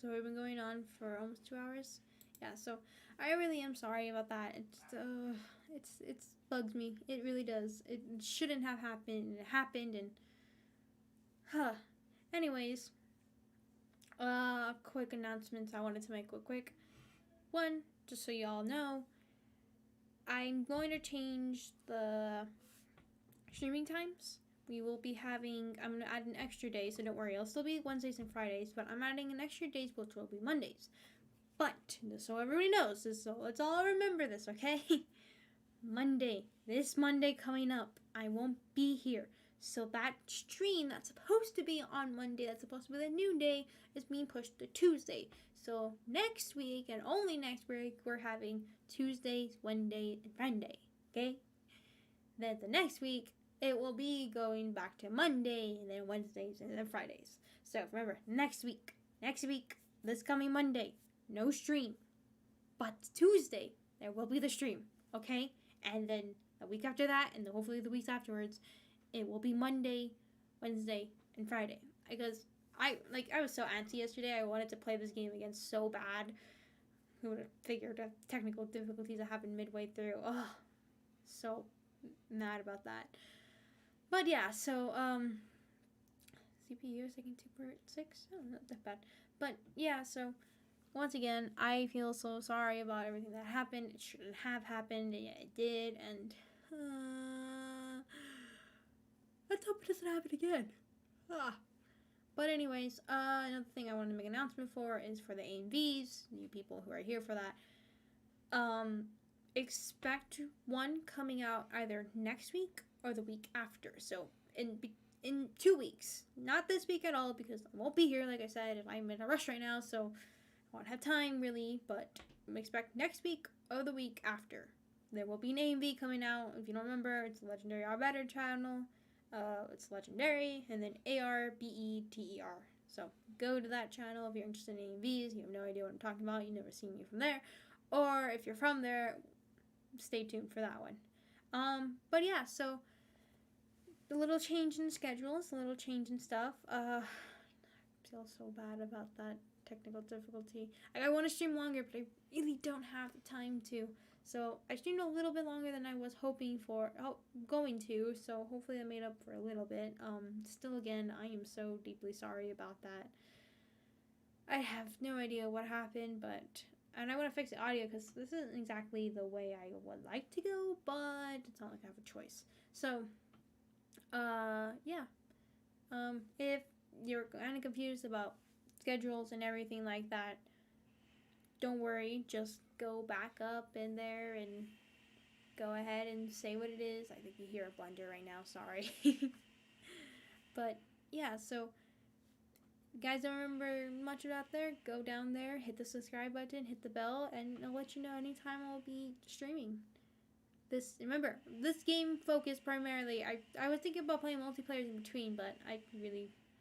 so we've been going on for almost 2 hours. Yeah, so I really am sorry about that. It's bugs me. It really does. It shouldn't have happened. It happened, and anyways, quick announcements I wanted to make quick. One, just so you all know, I'm going to change the streaming times. We will be having, I'm going to add an extra day, so don't worry, it'll still be Wednesdays and Fridays, but I'm adding an extra days, which will be Mondays. But, just so everybody knows, so let's all remember this, okay? This Monday coming up, I won't be here. So that stream that's supposed to be on Monday, that's supposed to be the new day, is being pushed to Tuesday. So next week, and only next week, we're having Tuesdays, Wednesday, and Friday, okay? Then the next week, it will be going back to Monday, and then Wednesdays, and then Fridays. So remember, next week, this coming Monday, no stream. But Tuesday, there will be the stream, okay? And then the week after that, and then hopefully the weeks afterwards, it will be Monday, Wednesday, and Friday. Because I was so antsy yesterday. I wanted to play this game again so bad. Who would have figured the technical difficulties that happened midway through? Oh, so mad about that. But yeah, so CPU is taking 2.6. Oh, not that bad. But yeah, so once again, I feel so sorry about everything that happened. It shouldn't have happened, and yet it did, and let's hope it doesn't happen again. But anyways, another thing I wanted to make an announcement for is for the AMVs, new people who are here for that. Expect one coming out either next week or the week after. So in 2 weeks, not this week at all, because I won't be here. Like I said, I'm in a rush right now, so I won't have time really. But expect next week or the week after. There will be an AMV coming out. If you don't remember, it's the Legendary Arbiter channel. It's legendary, and then ARBETER. So go to that channel if you're interested in AMVs. You have no idea what I'm talking about. You've never seen me from there. Or if you're from there, stay tuned for that one. But yeah, so a little change in schedules, a little change in stuff. I feel so bad about that technical difficulty. I want to stream longer, but I really don't have the time to. So I streamed a little bit longer than I was hoping for, going to. So hopefully I made up for a little bit. Still, again, I am so deeply sorry about that. I have no idea what happened, and I want to fix the audio because this isn't exactly the way I would like to go, but it's not like I have a choice. So, yeah. If you're kind of confused about schedules and everything like that, don't worry. Just go back up in there and go ahead and say what it is. I think you hear a blender right now. Sorry. But, yeah, so if you guys don't remember much about there, go down there, hit the subscribe button, hit the bell, and I'll let you know anytime I'll be streaming. Remember, this game focused primarily, I was thinking about playing multiplayer in between, but I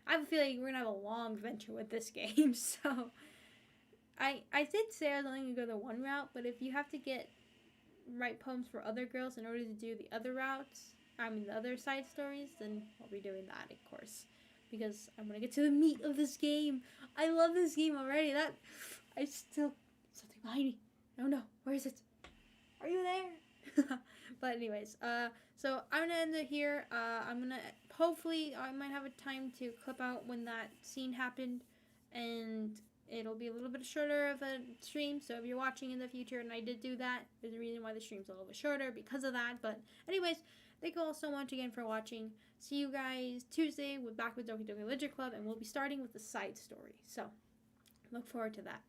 have a feeling we're gonna have a long adventure with this game, so I did say I was only gonna go the one route, but if you have to write poems for other girls in order to do the other routes, the other side stories, then I'll be doing that, of course, because I want to get to the meat of this game. I love this game already. Something behind me. No, where is it? Are you there? But anyways, so I'm gonna end it here. Hopefully I might have a time to clip out when that scene happened, and it'll be a little bit shorter of a stream. So if you're watching in the future and I did do that, there's a reason why the stream's a little bit shorter because of that. But anyways, thank you all so much again for watching. See you guys Tuesday back with Doki Doki Literature Club, and we'll be starting with the side story. So look forward to that.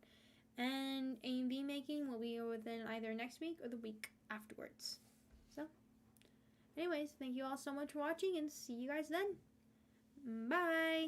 And A&B making will be within either next week or the week afterwards. So, anyways, thank you all so much for watching, and see you guys then. Bye!